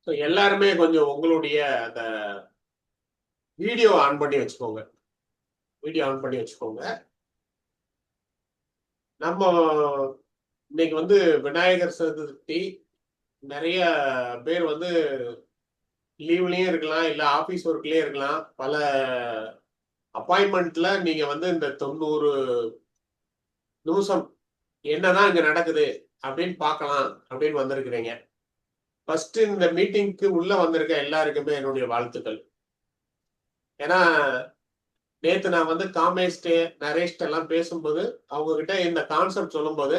So எல்லாருமே கொஞ்சம் உங்களுடைய அந்த வீடியோ ஆன் பண்ணி வச்சுக்கோங்க. வீடியோ ஆன் பண்ணி வச்சுக்கோங்க. நம்ம இன்னைக்கு வந்து விநாயகர் சதுர்த்தி. நிறைய பேர் வந்து லீவ்லயும் இருக்கலாம், இல்ல ஆபீஸ் ஒர்க்லயே இருக்கலாம். பல அப்பாயின்மெண்ட்ல நீங்க வந்து இந்த 90 நிமிஷம் என்னதான் இங்க நடக்குது அப்படின்னு பார்க்கலாம் அப்படின்னு வந்திருக்கிறீங்க. ஃபர்ஸ்ட் இந்த மீட்டிங்க்கு உள்ள வந்திருக்க எல்லாருக்குமே என்னுடைய வாழ்த்துக்கள். ஏன்னா நேத்து நான் வந்து காமேஷ்ட நரேஷ்ட எல்லாம் பேசும்போது அவங்க கிட்ட இந்த கான்செப்ட் சொல்லும்போது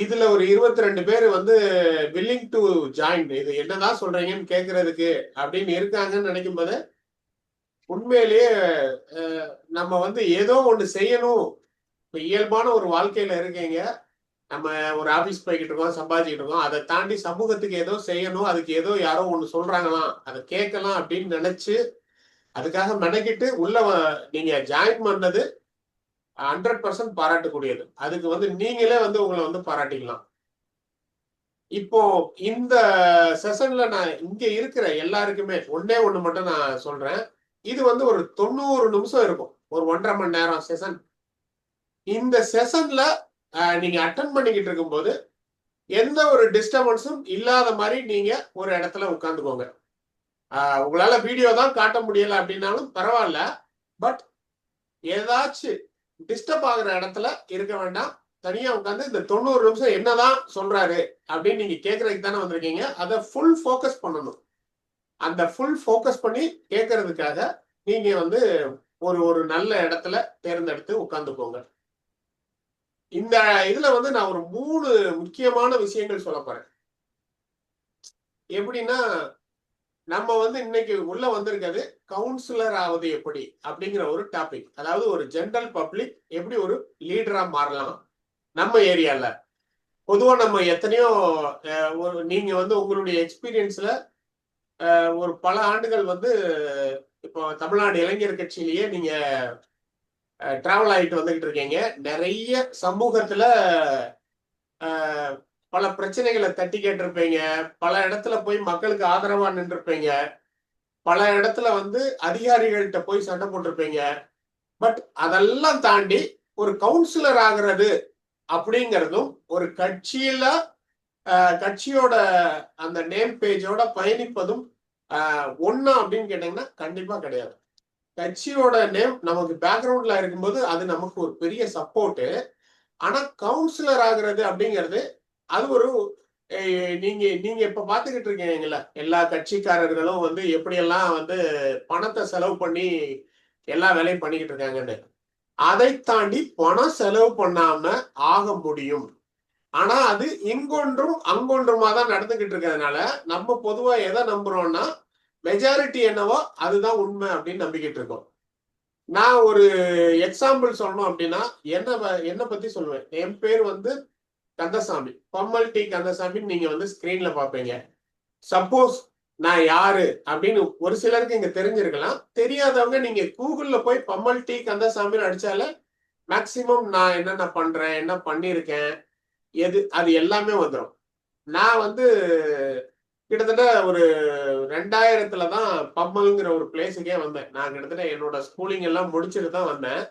இதுல ஒரு 22 பேர் வந்து வில்லிங் டு ஜாயின், இது என்னதான் சொல்றீங்கன்னு கேட்கறதுக்கு அப்படின்னு இருக்காங்கன்னு நினைக்கும் போது உண்மையிலேயே நம்ம வந்து ஏதோ ஒண்ணு செய்யணும். இப்ப இயல்பான ஒரு வாழ்க்கையில இருக்கீங்க. நம்ம ஒரு ஆபீஸ் போய்கிட்டு இருக்கோம், சம்பாதிச்சுட்டு இருக்கோம். அதை தாண்டி சமூகத்துக்கு ஏதோ செய்யணும், அதுக்கு ஏதோ யாரோ ஒண்ணு சொல்றாங்களாம், அதை கேட்கலாம் அப்படின்னு நினைச்சு அதுக்காக மெனக்கிட்டு உள்ள நீங்க ஜாயின் பண்ணது 100% பாராட்டக்கூடியது. அதுக்கு வந்து நீங்களே வந்து உங்களை வந்து பாராட்டிக்கலாம். இப்போ இந்த செஷன்ல நான் இங்க இருக்கிற எல்லாருக்குமே ஒண்ணே ஒண்ணு மட்டும் நான் சொல்றேன். இது வந்து ஒரு 90 நிமிஷம் இருக்கும், ஒரு 1.5 மணி நேரம் செஷன். இந்த செஷன்ல நீங்க அட்டன் பண்ணிக்கிட்டு இருக்கும்போது எந்த ஒரு டிஸ்டர்பன்ஸும் இல்லாத மாதிரி நீங்க ஒரு இடத்துல உட்காந்துக்கோங்க. உங்களால வீடியோ தான் காட்ட முடியல அப்படின்னாலும் பரவாயில்ல. பட் ஏதாச்சும் டிஸ்டர்ப் ஆகுற இடத்துல இருக்க வேண்டாம். தனியா உட்காந்து இந்த 90 நிமிஷம் என்னதான் சொல்றாரு அப்படின்னு நீங்க கேட்கறதுக்கு தானே வந்திருக்கீங்க. அதை ஃபுல் ஃபோக்கஸ் பண்ணணும். அந்த ஃபுல் ஃபோக்கஸ் பண்ணி கேட்கறதுக்காக நீங்க வந்து ஒரு ஒரு நல்ல இடத்துல தேர்ந்தெடுத்து உட்கார்ந்துக்கோங்க. இந்த இதுல வந்து நான் ஒரு 3 முக்கியமான விஷயங்கள் சொல்ல போறேன். எப்படின்னா, நம்ம வந்து இன்னைக்கு உள்ள வந்திருக்கிறது கவுன்சிலர் ஆவது எப்படி அப்படிங்கிற ஒரு டாபிக். அதாவது ஒரு ஜெனரல் பப்ளிக் எப்படி ஒரு லீடரா மாறலாம் நம்ம ஏரியால. பொதுவா நம்ம எத்தனையோ நீங்க வந்து உங்களுடைய எக்ஸ்பீரியன்ஸ்ல ஒரு பல ஆண்டுகள் வந்து இப்போ தமிழ்நாடு இளைஞர் கட்சியிலேயே நீங்க டிராவல் ஆகிட்டு வந்துகிட்டு இருக்கீங்க. நிறைய சமூகத்துல பல பிரச்சனைகளை தட்டி கேட்டிருப்பீங்க. பல இடத்துல போய் மக்களுக்கு ஆதரவா நின்றுருப்பீங்க. பல இடத்துல வந்து அதிகாரிகள்கிட்ட போய் சண்டை போட்டிருப்பீங்க. பட் அதெல்லாம் தாண்டி ஒரு கவுன்சிலர் ஆகிறது அப்படிங்கிறதும் ஒரு கட்சியில கட்சியோட அந்த நேம் பேஜோட பயணிப்பதும் ஒண்ணா அப்படின்னு கேட்டீங்கன்னா கண்டிப்பா கிடையாது. கட்சியோட நேம் நமக்கு பேக்ரவுண்ட்ல இருக்கும்போது அது நமக்கு ஒரு பெரிய சப்போர்ட். ஆனா கவுன்சிலர் ஆகுறது அப்படிங்கிறது அது ஒரு நீங்க நீங்க இப்ப பாத்துக்கிட்டு இருக்கீங்கல்ல, எல்லா கட்சிக்காரர்களும் வந்து எப்படியெல்லாம் வந்து பணத்தை செலவு பண்ணி எல்லா வேலையும் பண்ணிக்கிட்டு இருக்காங்கன்னு. அதை தாண்டி பணம் செலவு பண்ணாம ஆக முடியும். ஆனா அது இங்கொன்றும் அங்கொன்றுமா தான் நடந்துகிட்டு இருக்கிறதுனால நம்ம பொதுவா எதை நம்புறோம்னா மெஜாரிட்டி என்னவோ அதுதான் உண்மை அப்படின்னு நம்பிக்கிட்டு இருக்கோம். நான் ஒரு எக்ஸாம்பிள் சொல்லணும் அப்படின்னா என்ன பத்தி சொல்லுவேன். என் பேர் வந்து கந்தசாமி, பம்மல் டி கந்தசாமின்னு நீங்க வந்து ஸ்கிரீன்ல பாப்பீங்க. சப்போஸ் நான் யாரு அப்படின்னு ஒரு சிலருக்கு இங்க தெரிஞ்சிருக்கலாம். தெரியாதவங்க நீங்க கூகுள்ல போய் பம்மல் டி கந்தசாமின்னு அடிச்சால மேக்சிமம் நான் என்னென்ன பண்றேன், என்ன பண்ணியிருக்கேன், அது எல்லாமே வந்துடும். நான் வந்து கிட்டத்தட்ட ஒரு 2000 தான் பம்மல்ங்கிற ஒரு பிளேஸுக்கே வந்தேன். நான் கிட்டத்தட்ட என்னோட ஸ்கூலிங் எல்லாம் முடிச்சுட்டு தான் வந்தேன்.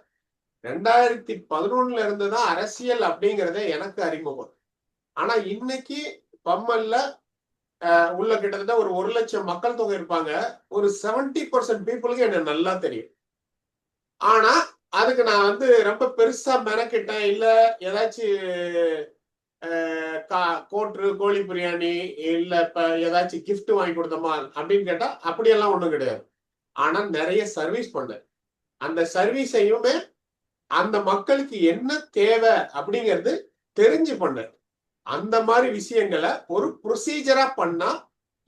2011 இருந்து தான் அரசியல் அப்படிங்கிறதே எனக்கு அறிமுகம். ஆனா இன்னைக்கு பம்மல்ல உள்ள கிட்டத்தட்ட ஒரு 1,00,000 மக்கள் தொகை இருப்பாங்க. ஒரு 70% பீப்புளுக்கு என்ன நல்லா தெரியும். ஆனா அதுக்கு நான் வந்து ரொம்ப பெருசா மெனக்கிட்டேன் இல்ல ஏதாச்சும் கோட்ரு கோழி பிரியாணி இல்ல இப்ப ஏதாச்சும் கிஃப்ட் வாங்கி கொடுத்தோமா அப்படின்னு கேட்டா அப்படியெல்லாம் ஒண்ணும் கிடையாது. ஆனா நிறைய சர்வீஸ் பண்ணேன். அந்த சர்வீஸையுமே அந்த மக்களுக்கு என்ன தேவை அப்படிங்கிறது தெரிஞ்சு பண்ணேன். அந்த மாதிரி விஷயங்களை ஒரு ப்ரொசீஜரா பண்ணா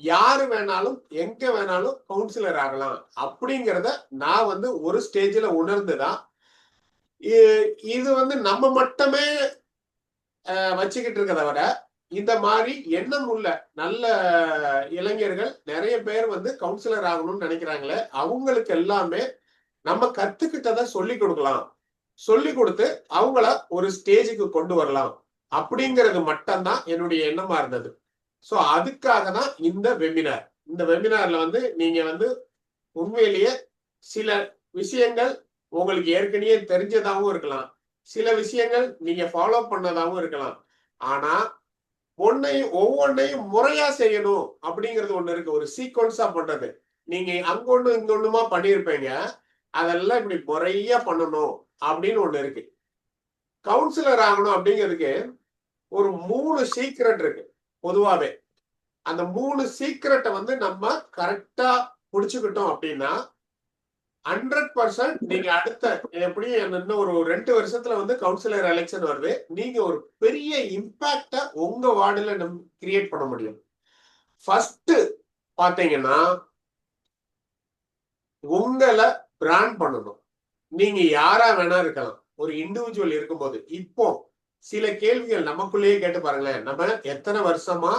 யாரு வேணாலும் எங்க வேணாலும் கவுன்சிலர் ஆகலாம் அப்படிங்கிறத நான் வந்து ஒரு ஸ்டேஜ்ல உணர்ந்துதான் இது வந்து நம்ம மட்டுமே வச்சுக்கிட்டு இருக்கிறத விட இந்த மாதிரி எண்ணம் உள்ள நல்ல இளைஞர்கள் நிறைய பேர் வந்து கவுன்சிலர் ஆகணும்னு நினைக்கிறாங்களே, அவங்களுக்கு எல்லாமே நம்ம கத்துக்கிட்டதை சொல்லி கொடுக்கலாம். சொல்லி கொடுத்து அவங்கள ஒரு ஸ்டேஜுக்கு கொண்டு வரலாம் அப்படிங்கிறது மட்டும்தான் என்னுடைய எண்ணமா இருந்தது. ஸோ அதுக்காக தான் இந்த வெபினார். இந்த வெபினார்ல வந்து நீங்க வந்து உண்மையிலேயே சில விஷயங்கள் உங்களுக்கு ஏற்கனவே தெரிஞ்சதாகவும் இருக்கலாம், சில விஷயங்கள் நீங்க ஃபாலோ பண்ணதாகவும் இருக்கலாம். ஆனா ஒவ்வொன்னையும் முறையா செய்யணும் அப்படிங்கிறது ஒண்ணு இருக்கு. ஒரு சீக்வன்ஸா பண்றது. நீங்க அங்க ஒண்ணு இங்க ஒண்ணுமா பண்ணியிருப்பீங்க. அதெல்லாம் இப்படி முறையா பண்ணணும் அப்படின்னு ஒண்ணு இருக்கு. கவுன்சிலர் ஆகணும் அப்படிங்கிறதுக்கு ஒரு 3 சீக்ரெட் இருக்கு பொதுவாவே. அந்த 3 சீக்ரெட்டை வந்து நம்ம கரெக்டா புடிச்சுக்கிட்டோம் அப்படின்னா 100% நீங்க அடுத்த எப்படியும் இன்னும் ஒரு 2 வருஷத்துல வந்து கவுன்சிலர் எலெக்ஷன் வருது. நீங்க ஒரு பெரிய இம்பாக்ட உங்க வார்டுல கிரியேட் பண்ண முடியும். ஃபர்ஸ்ட் பாத்தீங்கன்னா உங்களை பிராண்ட் பண்ணணும். நீங்க யாரா வேணா இருக்கலாம். ஒரு இண்டிவிஜுவல் இருக்கும்போது இப்போ சில கேள்விகள் நமக்குள்ளேயே கேட்டு பாருங்களேன். நம்ம எத்தனை வருஷமா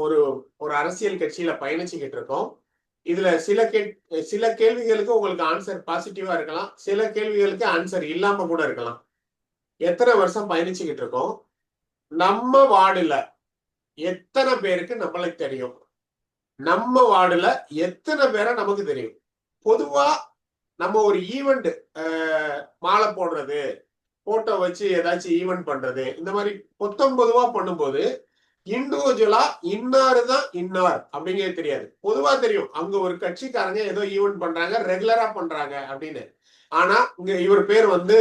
ஒரு ஒரு அரசியல் கட்சியில பயணிச்சுக்கிட்டு இருக்கோம். இதுல சில கேள்விகளுக்கு உங்களுக்கு ஆன்சர் பாசிட்டிவா இருக்கலாம், சில கேள்விகளுக்கு ஆன்சர் இல்லாம கூட இருக்கலாம். எத்தனை வருஷம் பயணிச்சுக்கிட்டு இருக்கோம், நம்ம வார்டுல எத்தனை பேருக்கு நம்மளுக்கு தெரியும், நம்ம வார்டுல எத்தனை பேரை நமக்கு தெரியும். பொதுவா நம்ம ஒரு ஈவெண்ட் மாலை போடுறது, போட்டோ வச்சு ஏதாச்சும் ஈவெண்ட் பண்றது, இந்த மாதிரி பொதுவா பண்ணும்போது இண்டிவிஜுவலா இன்னாருதான் இன்னார் அப்படிங்கிறது தெரியாது. பொதுவா தெரியும் அங்க ஒரு கட்சிக்காரங்க ஏதோ ஈவெண்ட் பண்றாங்க, ரெகுலரா பண்றாங்க அப்படின்னு. ஆனா இங்க இவர் பேர் வந்து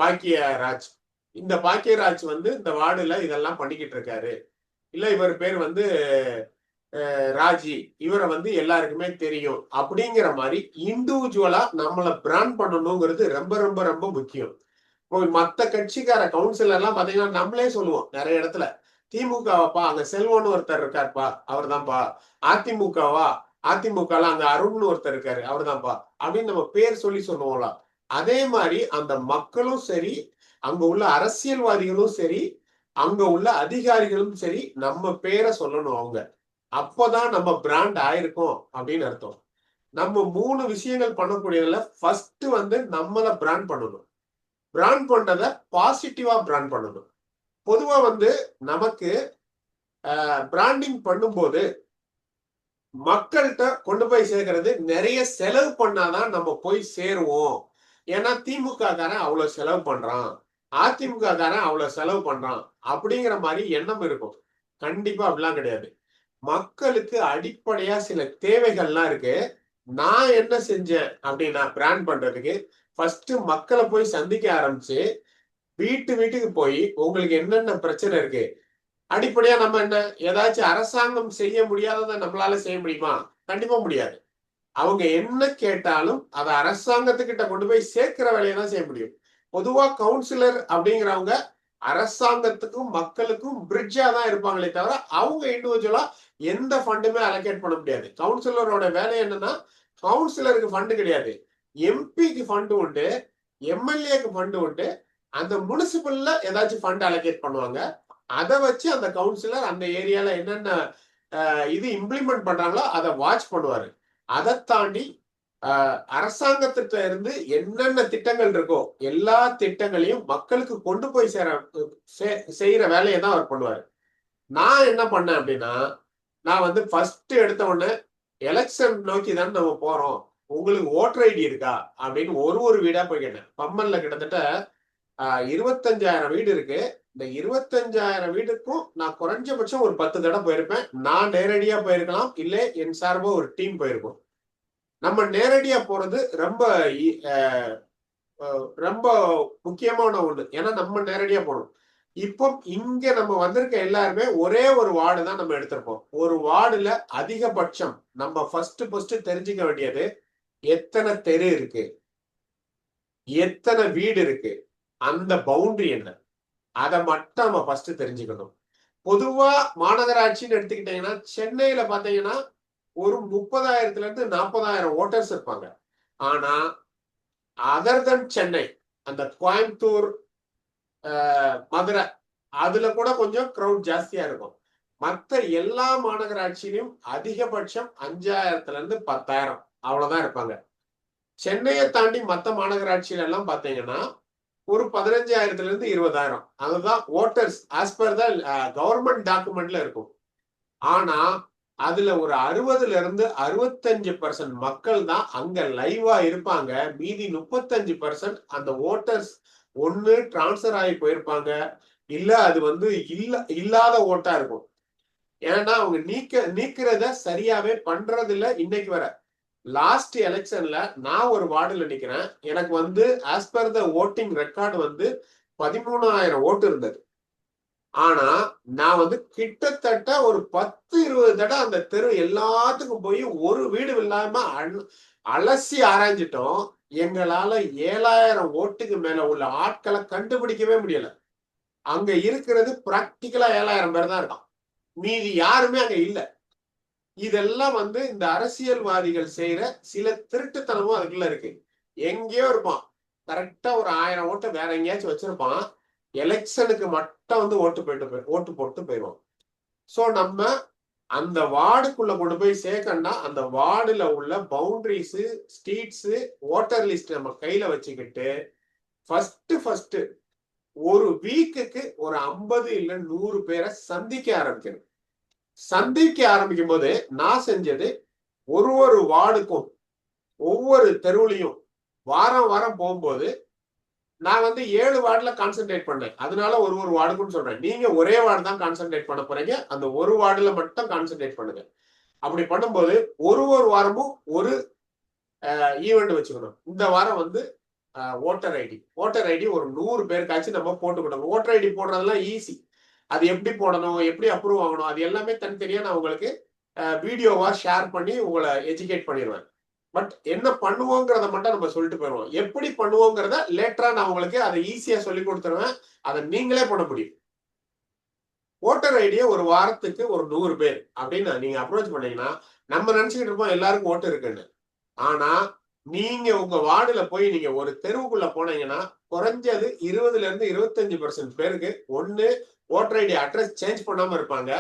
பாக்கியராஜ். இந்த பாக்கியராஜ் வந்து இந்த வார்டுல இதெல்லாம் பண்ணிக்கிட்டு இருக்காரு. இல்ல இவர் பேர் வந்து ராஜி, இவரை வந்து எல்லாருக்குமே தெரியும் அப்படிங்கிற மாதிரி இண்டிவிஜுவலா நம்மளை பிராண்ட் பண்ணணுங்கிறது ரொம்ப ரொம்ப ரொம்ப முக்கியம். இப்போ மத்த கட்சிக்கார கவுன்சிலர் எல்லாம் பாத்தீங்கன்னா நம்மளே சொல்லுவோம் நிறைய இடத்துல, திமுகவாப்பா அங்க செல்வம்னு ஒருத்தர் இருக்காருப்பா அவர் தான்ப்பா, அதிமுகவா அதிமுக அங்க அருண்னு ஒருத்தர் இருக்காரு அவர் தான்ப்பா அப்படின்னு நம்ம பேர் சொல்லி சொல்லுவோம்ல. அதே மாதிரி அந்த மக்களும் சரி, அங்க உள்ள அரசியல்வாதிகளும் சரி, அங்க உள்ள அதிகாரிகளும் சரி நம்ம பேரை சொல்லணும். அவங்க அப்பதான் நம்ம பிராண்ட் ஆயிருக்கோம் அப்படின்னு அர்த்தம். நம்ம 3 விஷயங்கள் பண்ணக்கூடியதுல ஃபர்ஸ்ட் வந்து நம்மளை பிராண்ட் பண்ணணும். பிராண்ட் பண்றத பாசிட்டிவா பிராண்ட் பண்ணணும். பொதுவா வந்து நமக்கு பிராண்டிங் பண்ணும்போது மக்கள்கிட்ட கொண்டு போய் சேர்க்கறது நிறைய செலவு பண்ணாதான் நம்ம போய் சேருவோம். ஏன்னா திமுக காரன் அவ்வளவு செலவு பண்றான், அதிமுக காரன் அவ்வளவு செலவு பண்றான் அப்படிங்கிற மாதிரி எண்ணம் இருக்கும். கண்டிப்பா அப்படிலாம் கிடையாது. மக்களுக்கு அடிப்படையா சில தேவைகள்லாம் இருக்கு. நான் என்ன செஞ்சேன் அப்படின்னா பிராண்ட் பண்றதுக்கு ஃபர்ஸ்ட் மக்களை போய் சந்திக்க ஆரம்பிச்சு வீட்டுக்கு போய் உங்களுக்கு என்னென்ன பிரச்சனை இருக்கு, அடிப்படையா நம்ம என்ன ஏதாச்சும் அரசாங்கம் செய்ய முடியாததை நம்மளால செய்ய முடியுமா? கண்டிப்பா முடியாது. அவங்க என்ன கேட்டாலும் அதை அரசாங்கத்துக்கிட்ட கொண்டு போய் சேர்க்கிற வேலையை தான் செய்ய முடியும். பொதுவா கவுன்சிலர் அப்படிங்கிறவங்க அரசாங்கத்துக்கும் மக்களுக்கும் பிரிட்ஜா தான் இருப்பாங்களே தவிர அவங்க இண்டிவிஜுவலா எந்த ஃபண்டுமே அலோகேட் பண்ண முடியாது. கவுன்சிலரோட வேலை என்னன்னா, கவுன்சிலருக்கு ஃபண்டு கிடையாது, எம்பிக்கு ஃபண்டு உண்டு, எம்எல்ஏக்கு ஃபண்டு உண்டு. அந்த முனிசிபல்ல ஏதாச்சும் ஃபண்ட் அலோகேட் பண்ணுவாங்க. அதை வச்சு அந்த கவுன்சிலர் அந்த ஏரியால என்னென்ன இது இம்ப்ளிமெண்ட் பண்றாங்களோ அதை வாட்ச் பண்ணுவாரு. அதை தாண்டி அரசாங்கத்திட்ட இருந்து என்னென்ன திட்டங்கள் இருக்கோ எல்லா திட்டங்களையும் மக்களுக்கு கொண்டு போய் செய்யற வேலையை தான் அவர் பண்ணுவாரு. நான் என்ன பண்ணேன் அப்படின்னா, நான் வந்து ஃபர்ஸ்ட் எடுத்த உடனே எலெக்ஷன் நோக்கி தான் நம்ம போறோம், உங்களுக்கு ஓட்டர் ஐடி இருக்கா அப்படின்னு ஒரு வீடா போய் கேட்டேன். பம்மன்ல கிட்டத்தட்ட 25,000 வீடு இருக்கு. இந்த 25,000 வீடுக்கும் நான் குறைஞ்சபட்சம் ஒரு 10 தடவை போயிருப்பேன். நான் நேரடியா போயிருக்கலாம், இல்ல என் சார்பா ஒரு டீம் போயிருக்கும். நம்ம நேரடியா போறது ரொம்ப ரொம்ப முக்கியமான ஒண்ணு. ஏன்னா நம்ம நேரடியா போகணும். இப்போ இங்க நம்ம வந்திருக்க எல்லாருமே ஒரே ஒரு வார்டு தான் நம்ம எடுத்திருப்போம். ஒரு வார்டுல அதிகபட்சம் நம்ம ஃபர்ஸ்ட் தெரிஞ்சுக்க வேண்டியது எத்தனை தெரு இருக்கு, எத்தனை வீடு இருக்கு, அந்த பவுண்டரி என்ன, அதை மட்டும் நம்ம ஃபர்ஸ்ட் தெரிஞ்சுக்கணும். பொதுவா மாநகராட்சின்னு எடுத்துக்கிட்டீங்கன்னா சென்னையில பாத்தீங்கன்னா ஒரு 30,000 இருந்து 40,000 ஓட்டர்ஸ் இருப்பாங்க. ஆனா அதர் தன் சென்னை, அந்த கோயம்புத்தூர், மதுரை, அதுல கூட கொஞ்சம் கிரௌட் ஜாஸ்தியா இருக்கும். மற்ற எல்லா மாநகராட்சியிலும் அதிகபட்சம் 5,000 இருந்து 10,000 அவ்வளவுதான் இருப்பாங்க. சென்னையை தாண்டி மற்ற மாநகராட்சியில எல்லாம் பாத்தீங்கன்னா ஒரு 15,000 இருந்து 20,000 அதுதான் voters as per the government டாக்குமெண்ட்ல இருக்கும். ஆனா அதுல ஒரு 60% மக்கள் தான் அங்க லைவா இருப்பாங்க. மீதி 35% அந்த ஓட்டர்ஸ் ஒண்ணு டிரான்ஸ்பர் ஆகி போயிருப்பாங்க, இல்ல அது வந்து இல்லாத ஓட்டா இருக்கும். ஏன்னா அவங்க நீக்கிறத சரியாவே பண்றது இல்ல இன்னைக்கு வர. லாஸ்ட் எலெக்ஷன்ல நான் ஒரு வார்டுல நிக்கிறேன். எனக்கு வந்து ஆஸ் பர் த ஓட்டிங் ரெக்கார்டு வந்து 13,000 ஓட்டு இருந்தது. ஆனா நான் வந்து கிட்டத்தட்ட ஒரு 10-20 தடவை அந்த தெரு எல்லாத்துக்கும் போய் ஒரு வீடு இல்லாம அலசி ஆராய்ஞ்சிட்டோம். எங்களால 7,000 ஓட்டுக்கு மேல உள்ள ஆட்களை கண்டுபிடிக்கவே முடியல. அங்க இருக்கிறது பிராக்டிக்கலா 7,000 பேர் தான் இருக்கான். மீதி யாருமே அங்க இல்ல. இதெல்லாம் வந்து இந்த அரசியல்வாதிகள் செய்யற சில திருட்டுத்தனமும் அதுக்குள்ள இருக்கு. எங்கேயோ இருப்பான், கரெக்டா ஒரு 1000 ஓட்டு வேற எங்கேயாச்சும் வச்சிருப்பான். எலெக்ஷனுக்கு மட்டும் வந்து ஓட்டு போட்டு போயிடுவான். சோ நம்ம அந்த வார்டுக்குள்ள கொண்டு போய் சேர்க்கணும்னா அந்த வார்டுல உள்ள பவுண்டரிஸ், ஸ்ட்ரீட்ஸ், ஓட்டர் லிஸ்ட் நம்ம கையில வச்சுக்கிட்டு ஃபர்ஸ்ட் ஒரு வீக்குக்கு ஒரு 50 இல்ல 100 பேரை சந்திக்க ஆரம்பிக்கணும். சந்திக்க ஆரம்பிக்கும் போது நான் செஞ்சது ஒரு வார்டுக்கும் ஒவ்வொரு தெருவுலையும் வாரம் வாரம் போகும்போது நான் வந்து 7 வார்டுல கான்சென்ட்ரேட் பண்ணேன். அதனால ஒரு வார்டுக்குன்னு சொல்றேன். நீங்க ஒரே வார்டு தான் கான்சென்ட்ரேட் பண்ண போறீங்க. அந்த ஒரு வார்டுல மட்டும் கான்சென்ட்ரேட் பண்ணுங்க. அப்படி பண்ணும்போது ஒரு வாரமும் ஒரு ஈவெண்ட் வச்சுக்கணும். இந்த வாரம் வந்து ஓட்டர் ஐடி ஒரு 100 பேருக்காச்சும் நம்ம போட்டுக்கணும். ஓட்டர் ஐடி போடுறதெல்லாம் ஈஸி. அது எப்படி போடணும், எப்படி அப்ரூவ் ஆகணும், அது எல்லாமே தனித்தனியா நான் உங்களுக்கு வீடியோவா ஷேர் பண்ணி உங்களை எஜுகேட் பண்ணிடுவேன். பட் என்ன பண்ணுவோங்கிறத மட்டும் நம்ம சொல்லிட்டு போயிடுவோம். எப்படி பண்ணுவோங்கிறத லேட்டரா நான் உங்களுக்கு அதை ஈஸியா சொல்லி கொடுத்துருவேன். அதை நீங்களே பண்ண முடியும். ஓட்டர் ஐடியை ஒரு வாரத்துக்கு ஒரு 100 பேர் அப்படின்னு நீங்க அப்ரோச் பண்ணீங்கன்னா நம்ம நினைச்சுக்கிட்டு இருப்போம் எல்லாருக்கும் ஓட்டு இருக்குன்னு. ஆனா நீங்க உங்க வார்டுல போய் நீங்க ஒரு தெருவுக்குள்ள போனீங்கன்னா குறைஞ்சது 20-25% பேருக்கு ஒண்ணு ஓட்டர் ஐடி அட்ரஸ் சேஞ்ச் பண்ணாம இருப்பாங்க,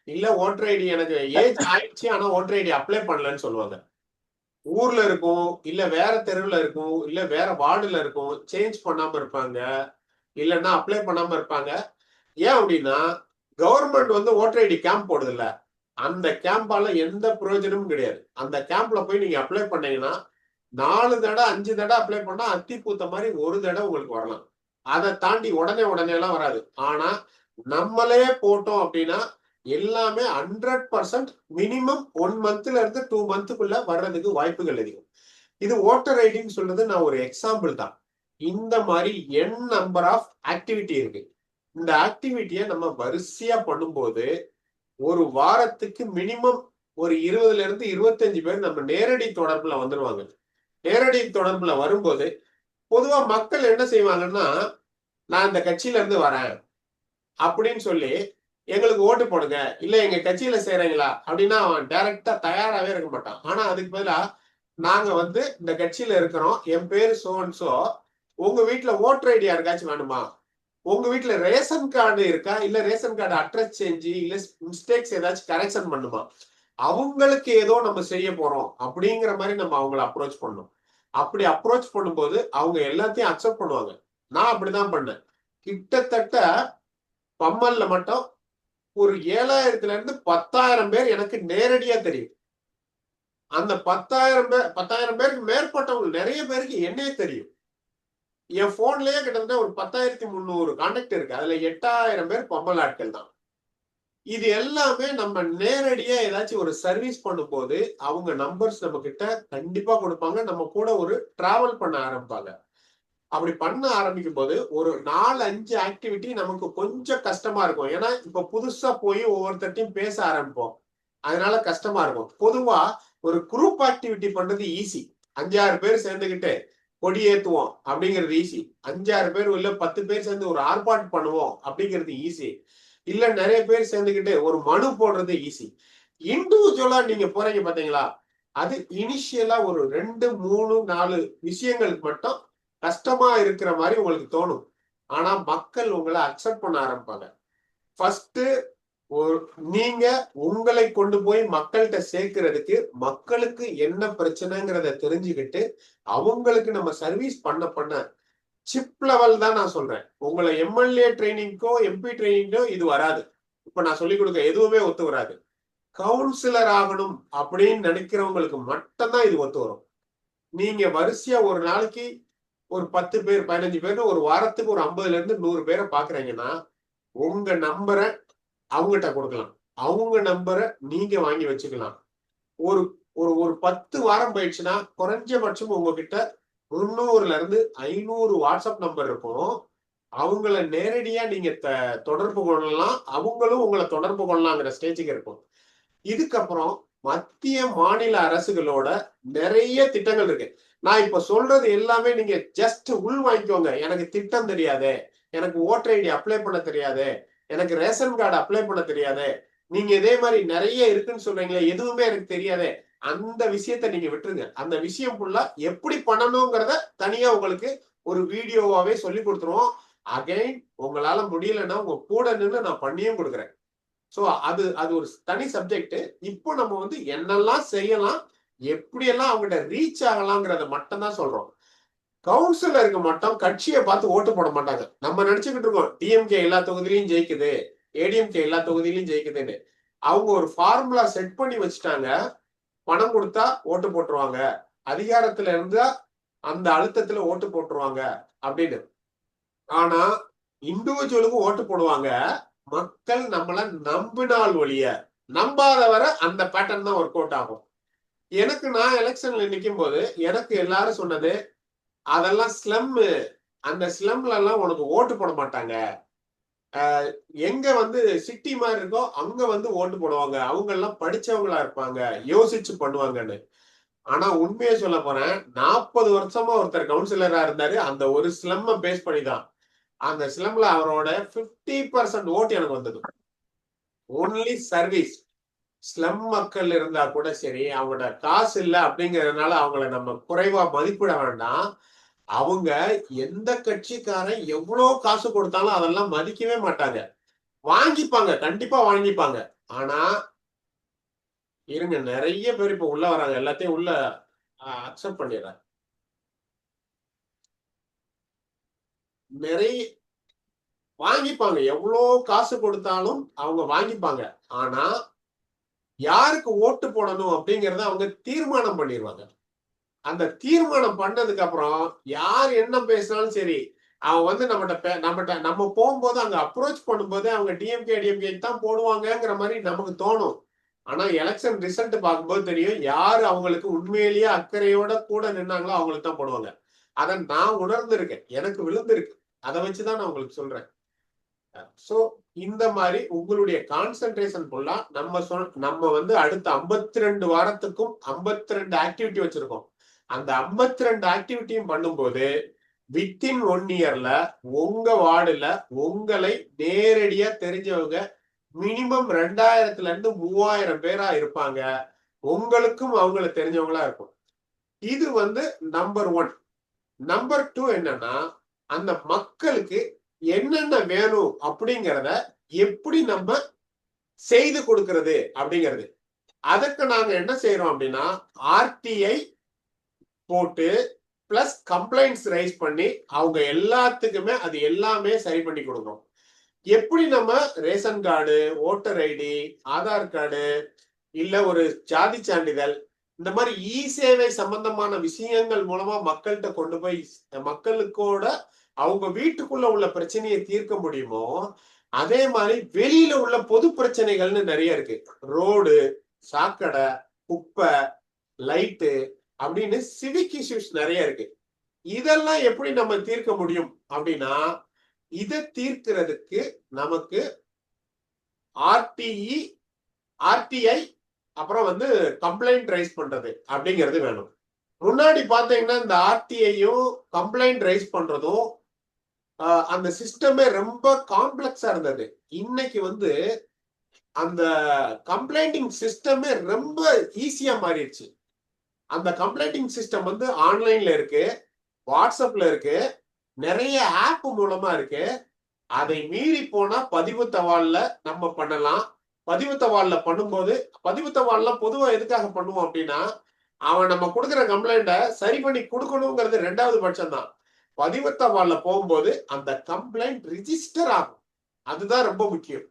இல்ல ஓட்டர் ஐடி எனக்கு ஏஜ் ஆயிடுச்சு ஆனா ஓட்டர் ஐடி அப்ளை பண்ணலன்னு சொல்லுவாங்க. ஊர்ல இருக்கும், இல்ல வேற தெருவுல இருக்கும், இல்ல வேற வார்டுல இருக்கும், சேஞ்ச் பண்ணாம இருப்பாங்க, இல்லைன்னா அப்ளை பண்ணாம இருப்பாங்க. ஏன் அப்படின்னா கவர்மெண்ட் வந்து ஓட்டர் ஐடி கேம்ப் போடுது இல்ல, அந்த கேம்பால எந்த பிரயோஜனமும் கிடையாது. அந்த கேம்ப்ல போய் நீங்க அப்ளை பண்ணீங்கன்னா 4 தடவை 5 தடவை அப்ளை பண்ணா அத்தி பூத்த மாதிரி ஒரு தடவை உங்களுக்கு வரலாம். அதை தாண்டி உடனே எல்லாம் வராது. ஆனா நம்மளே போட்டோம் அப்படின்னா எல்லாமே 100% மினிமம் 1 மந்த்ல இருந்து 2 மந்த்துக்குள்ள வர்றதுக்கு வாய்ப்புகள் அதிகம். இது ஓட்டர் ஐடின்னு சொல்றது நான் ஒரு எக்ஸாம்பிள் தான். இந்த மாதிரி என் நம்பர் ஆஃப் ஆக்டிவிட்டி இருக்கு. இந்த ஆக்டிவிட்டியை நம்ம வரிசையா பண்ணும்போது ஒரு வாரத்துக்கு மினிமம் ஒரு 20-25 பேர் நம்ம நேரடி தொடர்புல வந்துருவாங்க. நேரடி தொடர்புல வரும்போது பொதுவா மக்கள் என்ன செய்வாங்கன்னா, நான் இந்த கட்சியில இருந்து வரேன் அப்படின்னு சொல்லி எங்களுக்கு ஓட்டு போடுங்க, இல்ல எங்க கட்சியில சேரீங்களா அப்படின்னா அவன் டைரக்டா தயாராகவே இருக்க மாட்டான். ஆனா அதுக்கு பதிலா நாங்க வந்து இந்த கட்சியில இருக்கிறோம், என் பேரு சோ அண்ட் சோ, உங்க வீட்டுல ஓட்டர் ஐடி யாருக்காச்சும் வேணுமா, உங்க வீட்டுல ரேஷன் கார்டு இருக்கா, இல்ல ரேஷன் கார்டு அட்ரஸ் சேஞ்ச் இல்ல மிஸ்டேக்ஸ் ஏதாச்சும் கரெக்ஷன் பண்ணுமா, அவங்களுக்கு ஏதோ நம்ம செய்ய போறோம் அப்படிங்கிற மாதிரி நம்ம அவங்களை அப்ரோச் பண்ணணும். அப்படி அப்ரோச் பண்ணும்போது அவங்க எல்லாத்தையும் அக்செப்ட் பண்ணுவாங்க. நான் அப்படிதான் பண்ணேன். கிட்டத்தட்ட பம்மல்ல மட்டும் ஒரு 7,000ல இருந்து 10,000 பேர் எனக்கு நேரடியா தெரியும். அந்த 10,000 பேருக்கு மேற்பட்டவங்க நிறைய பேருக்கு என்னையே தெரியும். என் போன்லயே கிட்டத்தட்ட ஒரு 10,300 கான்டாக்ட் இருக்கு. அதுல 8,000 பேர் பம்மல் ஆட்கள் தான். இது எல்லாமே நம்ம நேரடியா ஏதாச்சும் ஒரு சர்வீஸ் பண்ணும்போது அவங்க நம்பர்ஸ் நம்ம கிட்ட கண்டிப்பா கொடுப்பாங்க. நம்ம கூட ஒரு டிராவல் பண்ண ஆரம்பிப்பாங்க. அப்படி பண்ண ஆரம்பிக்கும் போது ஒரு 4-5 ஆக்டிவிட்டி நமக்கு கொஞ்சம் கஷ்டமா இருக்கும். ஏன்னா இப்ப புதுசா போய் ஒவ்வொருத்தையும் பேச ஆரம்பிப்போம். அதனால கஷ்டமா இருக்கும். பொதுவா ஒரு குரூப் ஆக்டிவிட்டி பண்றது ஈஸி. 5-6 பேர் சேர்ந்துகிட்டு கொடி ஏத்துவோம் அப்படிங்கிறது ஈஸி. 5-6 பேர் இல்ல 10 பேர் சேர்ந்து ஒரு ஆர்ப்பாட்டம் பண்ணுவோம் அப்படிங்கிறது ஈஸி. இல்ல நிறைய பேர் சேர்ந்துக்கிட்டு ஒரு மனு போடுறது ஈஸி. இண்டிவிஜுவலா நீங்க போறீங்க பாத்தீங்களா, அது இனிஷியலா ஒரு 2, 3, 4 விஷயங்களுக்கு மட்டும் கஷ்டமா இருக்கிற மாதிரி உங்களுக்கு தோணும். ஆனா மக்கள் உங்களை அக்செப்ட் பண்ண ஆரம்பிப்பாங்க. ஃபர்ஸ்ட் நீங்க உங்களை கொண்டு போய் மக்கள்கிட்ட சேர்க்கிறதுக்கு மக்களுக்கு என்ன பிரச்சனைங்கிறத தெரிஞ்சுக்கிட்டு அவங்களுக்கு நம்ம சர்வீஸ் பண்ண சிப் லெவல் தான் நான் சொல்றேன். உங்களை எம்எல்ஏ ட்ரைனிங்கோ எம்பி ட்ரைனிங்கோ இது வராது. இப்ப நான் சொல்லிக் கொடுக்க எதுவுமே ஒத்து வராது. கவுன்சிலர் ஆகணும் அப்படின்னு நினைக்கிறவங்களுக்கு மட்டும்தான் இது ஒத்து வரும். நீங்க வரிசையா ஒரு நாளைக்கு ஒரு 10 பேர் 15 பேர் ஒரு வாரத்துக்கு ஒரு 50ல இருந்து 100 பேரை பாக்குறீங்கன்னா உங்க நம்பரை அவங்ககிட்ட கொடுக்கலாம், அவங்க நம்பரை நீங்க வாங்கி வச்சுக்கலாம். ஒரு ஒரு ஒரு 10 வாரம் போயிடுச்சுன்னா குறைஞ்சபட்சம் உங்ககிட்ட 300ல இருந்து 500 வாட்ஸ்அப் நம்பர் இருக்கும். அவங்கள நேரடியா நீங்க தொடர்பு கொள்ளலாம், அவங்களும் உங்களை தொடர்பு கொள்ளலாங்கிற ஸ்டேஜுக்கு இருக்கும். இதுக்கப்புறம் மத்திய மாநில அரசுகளோட நிறைய திட்டங்கள் இருக்கு. நான் இப்ப சொல்றது எல்லாமே நீங்க ஜஸ்ட் உள் வாங்கிக்கோங்க. எனக்கு திட்டம் தெரியாது, எனக்கு ஓட்டர் ஐடி அப்ளை பண்ண தெரியாது, எனக்கு ரேஷன் கார்டு அப்ளை பண்ண தெரியாது, நீங்க இதே மாதிரி நிறைய இருக்குன்னு சொல்றீங்களே எதுவுமே எனக்கு தெரியாது, அந்த விஷயத்த நீங்க விட்டுருங்க. அந்த விஷயம் ஃபுல்லா எப்படி பண்ணணுங்கிறத தனியா உங்களுக்கு ஒரு வீடியோவாவே சொல்லி கொடுத்துருவோம். அகைன் உங்களால முடியலன்னா உங்க கூட நின்று நான் பண்ணியும் கொடுக்குறேன். சோ அது அது ஒரு தனி சப்ஜெக்ட். இப்போ நம்ம வந்து என்னெல்லாம் செய்யலாம், எப்படியெல்லாம் அவங்ககிட்ட ரீச் ஆகலாங்கிறத மட்டும் தான் சொல்றோம். கவுன்சிலருக்கு மட்டும் கட்சியை பார்த்து ஓட்டு போட மாட்டாங்க. நம்ம நினைச்சுக்கிட்டு இருக்கோம் டிஎம்கே எல்லா தொகுதியிலையும் ஜெயிக்குது, ஏடிஎம்கே எல்லா தொகுதியிலையும் ஜெயிக்குதுன்னு. அவங்க ஒரு ஃபார்முலா செட் பண்ணி வச்சுட்டாங்க. பணம் கொடுத்தா ஓட்டு போட்டுருவாங்க, அதிகாரத்துல இருந்தா அந்த அழுத்தத்துல ஓட்டு போட்டுருவாங்க அப்படின்னு. ஆனா இண்டிவிஜுவலுக்கும் ஓட்டு போடுவாங்க. மக்கள் நம்மள நம்பினால் ஒழிய, நம்பாத வர அந்த பேட்டர்ன் தான் ஒர்க் அவுட் ஆகும். எனக்கு நான் எலெக்ஷன்ல நிற்கும் போது எனக்கு எல்லாரும் சொன்னது, அதெல்லாம் ஸ்லம், அந்த ஸ்லம்ல எல்லாம் உனக்கு ஓட்டு போட மாட்டாங்க, எங்க வந்து சிட்டி மாதிரி இருக்கோ அங்க வந்து ஓட்டு போடுவாங்க, அவங்க எல்லாம் படிச்சவங்களா இருப்பாங்க, யோசிச்சு பண்ணுவாங்கன்னு. ஆனா உண்மையை சொல்ல போறேன், 40 வருஷமா ஒருத்தர் கவுன்சிலரா இருந்தாரு, அந்த ஒரு ஸ்லம்ம பேஸ் பண்ணிதான். அந்த ஸ்லம்ல அவரோட 50% ஓட்டு எனக்கு வந்தது. Only service. ஸ்லம் மக்கள் இருந்தா கூட சரி, அவங்களோட காசு இல்லை அப்படிங்கிறதுனால அவங்கள நம்ம குறைவா மதிப்பிட வேண்டாம். அவங்க எந்த கட்சிக்காரன் எவ்வளவு காசு கொடுத்தாலும் அதெல்லாம் மதிக்கவே மாட்டாங்க. வாங்கிப்பாங்க, கண்டிப்பா வாங்கிப்பாங்க. ஆனா இருங்க, நிறைய பேர் இப்ப உள்ள வராங்க, எல்லாத்தையும் உள்ள அக்செப்ட் பண்ணிடுறேன். நிறைய வாங்கிப்பாங்க, எவ்வளவு காசு கொடுத்தாலும் அவங்க வாங்கிப்பாங்க. ஆனா யாருக்கு ஓட்டு போடணும் அப்படிங்கறத அவங்க தீர்மானம் பண்ணிடுவாங்க. அந்த தீர்மானம் பண்ணதுக்கு அப்புறம் யார் என்ன பேசினாலும் சரி, அவன் வந்து நம்ம போகும்போது அங்க அப்ரோச் பண்ணும்போது அவங்க டிஎம்கே தான் போடுவாங்கங்கிற மாதிரி நமக்கு தோணும். ஆனா எலெக்ஷன் ரிசல்ட் பார்க்கும்போது தெரியும் யாரு அவங்களுக்கு உண்மையிலேயே அக்கறையோட கூட நின்னாங்களோ அவங்களுக்கு தான் போடுவாங்க. அதை நான் உணர்ந்திருக்கேன், எனக்கு விழுந்திருக்கு. அதை வச்சுதான் நான் உங்களுக்கு சொல்றேன். சோ இந்த மாதிரி உங்களுடைய கான்சென்ட்ரேஷன் ஃபுல்லா நம்ம வந்து அடுத்த 52 வாரத்துக்கும் 52 ஆக்டிவிட்டி வச்சிருக்கோம். அந்த 52 ஆக்டிவிட்டியும் பண்ணும்போது வித்தின் 1 இயர்ல உங்க வார்டுல உங்களை நேரடியா தெரிஞ்சவங்க மினிமம் 2000ல இருந்து 3000 பேரா இருப்பாங்க. உங்களுக்கும் அவங்கள தெரிஞ்சவங்களா இருக்கும். இது வந்து நம்பர் 1. நம்பர் 2 என்னன்னா, அந்த மக்களுக்கு என்னென்ன வேணும் அப்படிங்கிறத எப்படி நம்ம செய்து கொடுக்கிறது அப்படிங்கிறது. அதுக்கு நாங்க என்ன செய்யறோம் அப்படின்னா, ஆர்டிஐ போட்டு பிளஸ் கம்ப்ளைண்ட்ஸ் ரைஸ் பண்ணி அவங்க எல்லாத்துக்குமே அது எல்லாமே சரி பண்ணி கொடுக்கணும். எப்படி நம்ம ration card, voter ID, Aadhaar card, இல்ல ஒரு ஜாதி சான்றிதழ், இந்த மாதிரி இ சேவை சம்பந்தமான விஷயங்கள் மூலமா மக்கள்கிட்ட கொண்டு போய் மக்களுக்கோட அவங்க வீட்டுக்குள்ள உள்ள பிரச்சனையை தீர்க்க முடியுமோ, அதே மாதிரி வெளியில உள்ள பொது பிரச்சனைகள்னு நிறைய இருக்கு. ரோடு, சாக்கடை, குப்பை, லைட்டு அப்படின்னு சிவிக் இஷ்யூஸ் நிறைய இருக்கு. இதெல்லாம் எப்படி நம்ம தீர்க்க முடியும் அப்படின்னா, இதை தீர்க்கிறதுக்கு நமக்கு ஆர்டிஐ அப்புறம் வந்து கம்ப்ளைண்ட் ரைஸ் பண்றது அப்படிங்கிறது வேணும். முன்னாடி பாத்தீங்கன்னா இந்த ஆர்டிஐயும் கம்ப்ளைண்ட் ரைஸ் பண்றதும் அந்த சிஸ்டமே ரொம்ப காம்ப்ளெக்ஸா இருந்தது. இன்னைக்கு வந்து அந்த கம்ப்ளைண்டிங் சிஸ்டமே ரொம்ப ஈஸியா மாறிடுச்சு. அந்த கம்ப்ளைண்டிங் சிஸ்டம் வந்து ஆன்லைன்ல இருக்கு, வாட்ஸ்அப்ல இருக்கு, நிறைய ஆப் மூலமா இருக்கு. அதை மீறி போனா பதிவு தவால்ல நம்ம பண்ணலாம். பதிவு தவால்ல பண்ணும்போது, பதிவு தவால்ல பொதுவா எதுக்காக பண்ணுவோம் அப்படின்னா, அவன் நம்ம கொடுக்குற கம்ப்ளைண்ட சரி பண்ணி கொடுக்கணுங்கிறது 2வது பட்சம் தான். பதிவு தவால்ல போகும்போது அந்த கம்ப்ளைண்ட் ரிஜிஸ்டர் ஆகும். அதுதான் ரொம்ப முக்கியம்.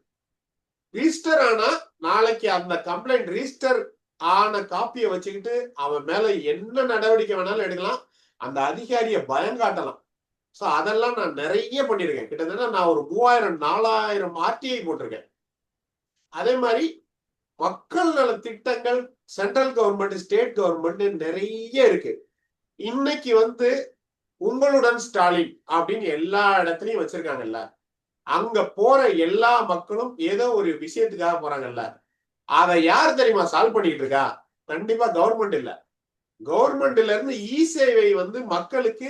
ரிஜிஸ்டர் ஆனா நாளைக்கு அந்த கம்ப்ளைண்ட் ரிஜிஸ்டர் ஆன காப்பியை வச்சுக்கிட்டு அவன் மேல என்ன நடவடிக்கை வேணாலும் எடுக்கலாம், அந்த அதிகாரியை பயம் காட்டலாம். ஸோ அதெல்லாம் நான் நிறைய பண்ணியிருக்கேன். கிட்டத்தட்ட நான் ஒரு 3000-4000 RTI போட்டிருக்கேன். அதே மாதிரி மக்கள் நல திட்டங்கள் சென்ட்ரல் கவர்மெண்ட், ஸ்டேட் கவர்மெண்ட் நிறைய இருக்கு. இன்னைக்கு வந்து உங்களுடன் ஸ்டாலின் அப்படின்னு எல்லா இடத்துலயும் வச்சிருக்காங்கல்ல, அங்க போற எல்லா மக்களும் ஏதோ ஒரு விஷயத்துக்காக போறாங்கல்ல, அதை யார் தெரியுமா சால்வ் பண்ணிட்டு இருக்கா? கண்டிப்பா கவர்மெண்ட் இல்ல. கவர்மெண்ட்ல இருந்து சேவை வந்து மக்களுக்கு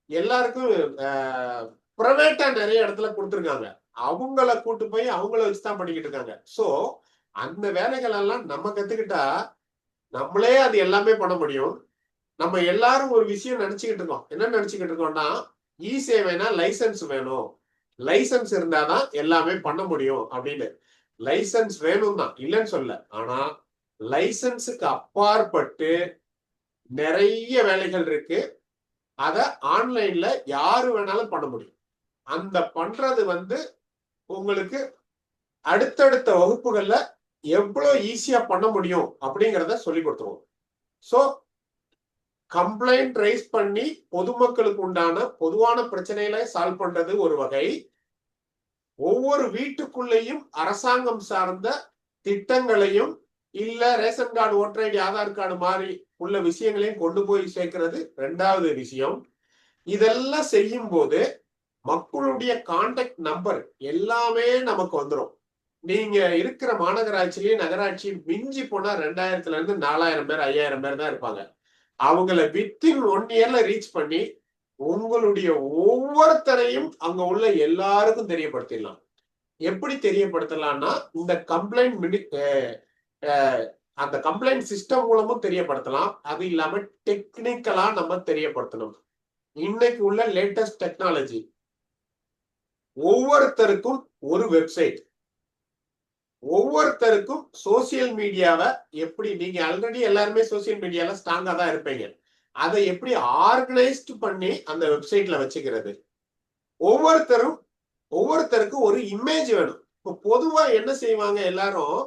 எல்லாருக்கும் பிரைவேட்டா நிறைய இடத்துல கொடுத்துருக்காங்க. அவங்கள கூட்டு போய் அவங்கள வச்சுதான் பண்ணிக்கிட்டு இருக்காங்க. சோ அந்த வேலைகள் எல்லாம் நம்ம கத்துக்கிட்டா நம்மளே அது எல்லாமே பண்ண முடியும். நம்ம எல்லாரும் ஒரு விஷயம் நினைச்சுக்கிட்டு இருக்கோம். என்ன நினைச்சுக்கிட்டு இருக்கோம்னா, சேவைனா லைசன்ஸ் வேணும், லைசன்ஸ் இருந்தாதான் எல்லாமே பண்ண முடியும் அப்படின்னு. லைசன்ஸ் வேணும் தான், இல்லைன்னு சொல்ல. ஆனா லைசன்ஸுக்கு அப்பாற்பட்டு நிறைய வேலைகள் இருக்கு. அத ஆன்லைன்ல யாரு வேணாலும் பண்ண முடியும். அந்த பண்றது வந்து உங்களுக்கு அடுத்தடுத்த வகுப்புகள்ல எவ்வளவு ஈஸியா பண்ண முடியும் அப்படிங்கிறத சொல்லி கொடுத்துருவோம். சோ கம்ப்ளைண்ட் ரைஸ் பண்ணி பொதுமக்களுக்கு உண்டான பொதுவான பிரச்சனைகளை சால்வ் பண்றது ஒரு வகை. ஒவ்வொரு வீட்டுக்குள்ளேயும் அரசாங்கம் சார்ந்த திட்டங்களையும் இல்ல ration card, voter ID, Aadhaar card மாதிரி உள்ள விஷயங்களையும் கொண்டு போய் சேர்க்கிறது ரெண்டாவது விஷயம். இதெல்லாம் செய்யும் போது மக்களுடைய கான்டாக்ட் நம்பர் எல்லாமே நமக்கு வந்துடும். நீங்க இருக்கிற மாநகராட்சியிலேயே நகராட்சி மிஞ்சி போனா 2000 இருந்து 4000 பேர் 5000 பேர் தான் இருப்பாங்க. அவங்கள வித்தின் 1 இயர்ல ரீச் பண்ணி உங்களுடைய ஒவ்வொருத்தரையும் அங்க உள்ள எல்லாருக்கும் தெரியப்படுத்திடலாம். எப்படி தெரியப்படுத்தலாம்னா, இந்த கம்ப்ளைண்ட் அந்த கம்ப்ளைண்ட் சிஸ்டம் மூலமும் தெரியப்படுத்தலாம். அது இல்லாம டெக்னிக்கலா நம்ம தெரியப்படுத்தணும். இன்னைக்கு உள்ள லேட்டஸ்ட் டெக்னாலஜி, ஒவ்வொருத்தருக்கும் ஒரு வெப்சைட், ஒவ்வொருத்தருக்கும் சோசியல் மீடியாவை எப்படி, நீங்க ஆல்ரெடி எல்லாருமே சோசியல் மீடியால ஸ்ட்ராங்கா தான் இருப்பீங்க, அதை எப்படி ஆர்கனைஸ்ட் பண்ணி அந்த வெப்சைட்ல வச்சுக்கிறது. ஒவ்வொருத்தருக்கும் ஒரு இமேஜ் வேணும். இப்போ பொதுவா என்ன செய்வாங்க எல்லாரும்,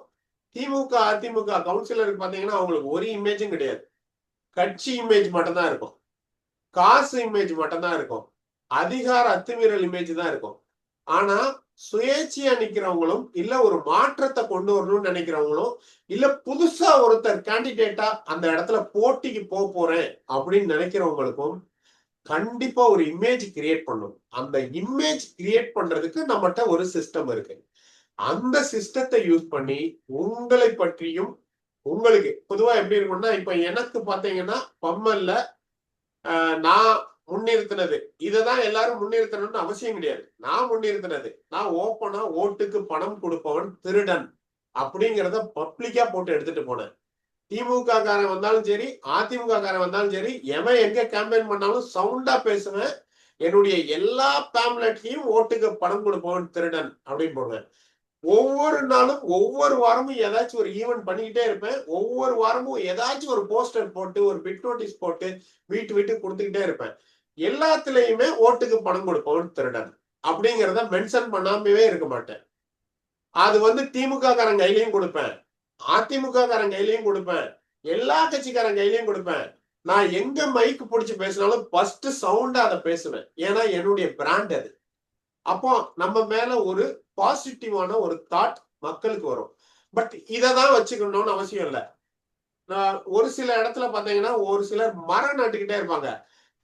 திமுக அதிமுக கவுன்சிலருக்கு பாத்தீங்கன்னா அவங்களுக்கு ஒரு இமேஜும் கிடையாது. கட்சி இமேஜ் மட்டும் தான் இருக்கும், காசு இமேஜ் மட்டும் தான் இருக்கும், அதிகார அத்துமீறல் இமேஜ் தான் இருக்கும். ஆனா சுயேட்சையா நிக்கிறவங்களும் இல்ல ஒரு மாற்றத்தை கொண்டு வரணும்னு நினைக்கிறவங்களும் இல்ல புதுசா ஒருத்தர் கேண்டிடேட்டா அந்த இடத்துல போட்டிக்கு போறேன் அப்படின்னு நினைக்கிறவங்களுக்கும் கண்டிப்பா ஒரு இமேஜ் கிரியேட் பண்ணும். அந்த இமேஜ் கிரியேட் பண்றதுக்கு நம்மகிட்ட ஒரு சிஸ்டம் இருக்கு. அந்த சிஸ்டத்தை யூஸ் பண்ணி உங்களை பற்றியும், உங்களுக்கு பொதுவா எப்படி இருக்கும்னா, இப்ப எனக்கு பாத்தீங்கன்னா பம்மல்ல நான் முன்னிறுத்தினது, இததான் எல்லாரும் முன்னிறுத்தணும்னு அவசியம் கிடையாது. நான் முன்னிறுத்தினது, நான் ஓப்பனா ஓட்டுக்கு பணம் கொடுப்பவன் திருடன் அப்படிங்கிறத பப்ளிக்கா போட்டு எடுத்துட்டு போனேன். திமுக காரன் வந்தாலும் சரி, அதிமுக காரன் வந்தாலும் சரி, எவன் எங்க கேம்பெயின் பண்ணாலும் சவுண்டா பேசுவேன். என்னுடைய எல்லா பேம்லெட்லயும் ஓட்டுக்கு பணம் கொடுப்பவன் திருடன் அப்படின்னு போடுவேன். ஒவ்வொரு நாளும் ஒவ்வொரு வாரமும் ஏதாச்சும் ஒரு ஈவெண்ட் பண்ணிக்கிட்டே இருப்பேன். ஒவ்வொரு வாரமும் ஏதாச்சும் ஒரு போஸ்டர் போட்டு ஒரு பிட் நோட்டீஸ் போட்டு வீட்டுக்கு கொடுத்துக்கிட்டே இருப்பேன். எல்லாத்துலயுமே ஓட்டுக்கு பணம் கொடுப்பவன் திருடன் அப்படிங்கிறத மென்ஷன் பண்ணாமவே இருக்க மாட்டேன். அது வந்து திமுக காரன் கையிலையும் கொடுப்பேன், அதிமுக காரன் கையிலையும் கொடுப்பேன், எல்லா கட்சிக்காரன் கையிலையும் கொடுப்பேன். நான் எங்க மைக்கு பிடிச்சு பேசினாலும் ஃபர்ஸ்ட் சவுண்டா அதை பேசுவேன். ஏன்னா என்னுடைய பிராண்ட் அது. அப்போ நம்ம மேல ஒரு பாசிட்டிவான ஒரு தாட் மக்களுக்கு வரும். பட் இததான் வச்சுக்கணும்னு அவசியம் இல்லை. ஒரு சில இடத்துல பாத்தீங்கன்னா ஒரு சிலர் மரம் நட்டுக்கிட்டே இருப்பாங்க.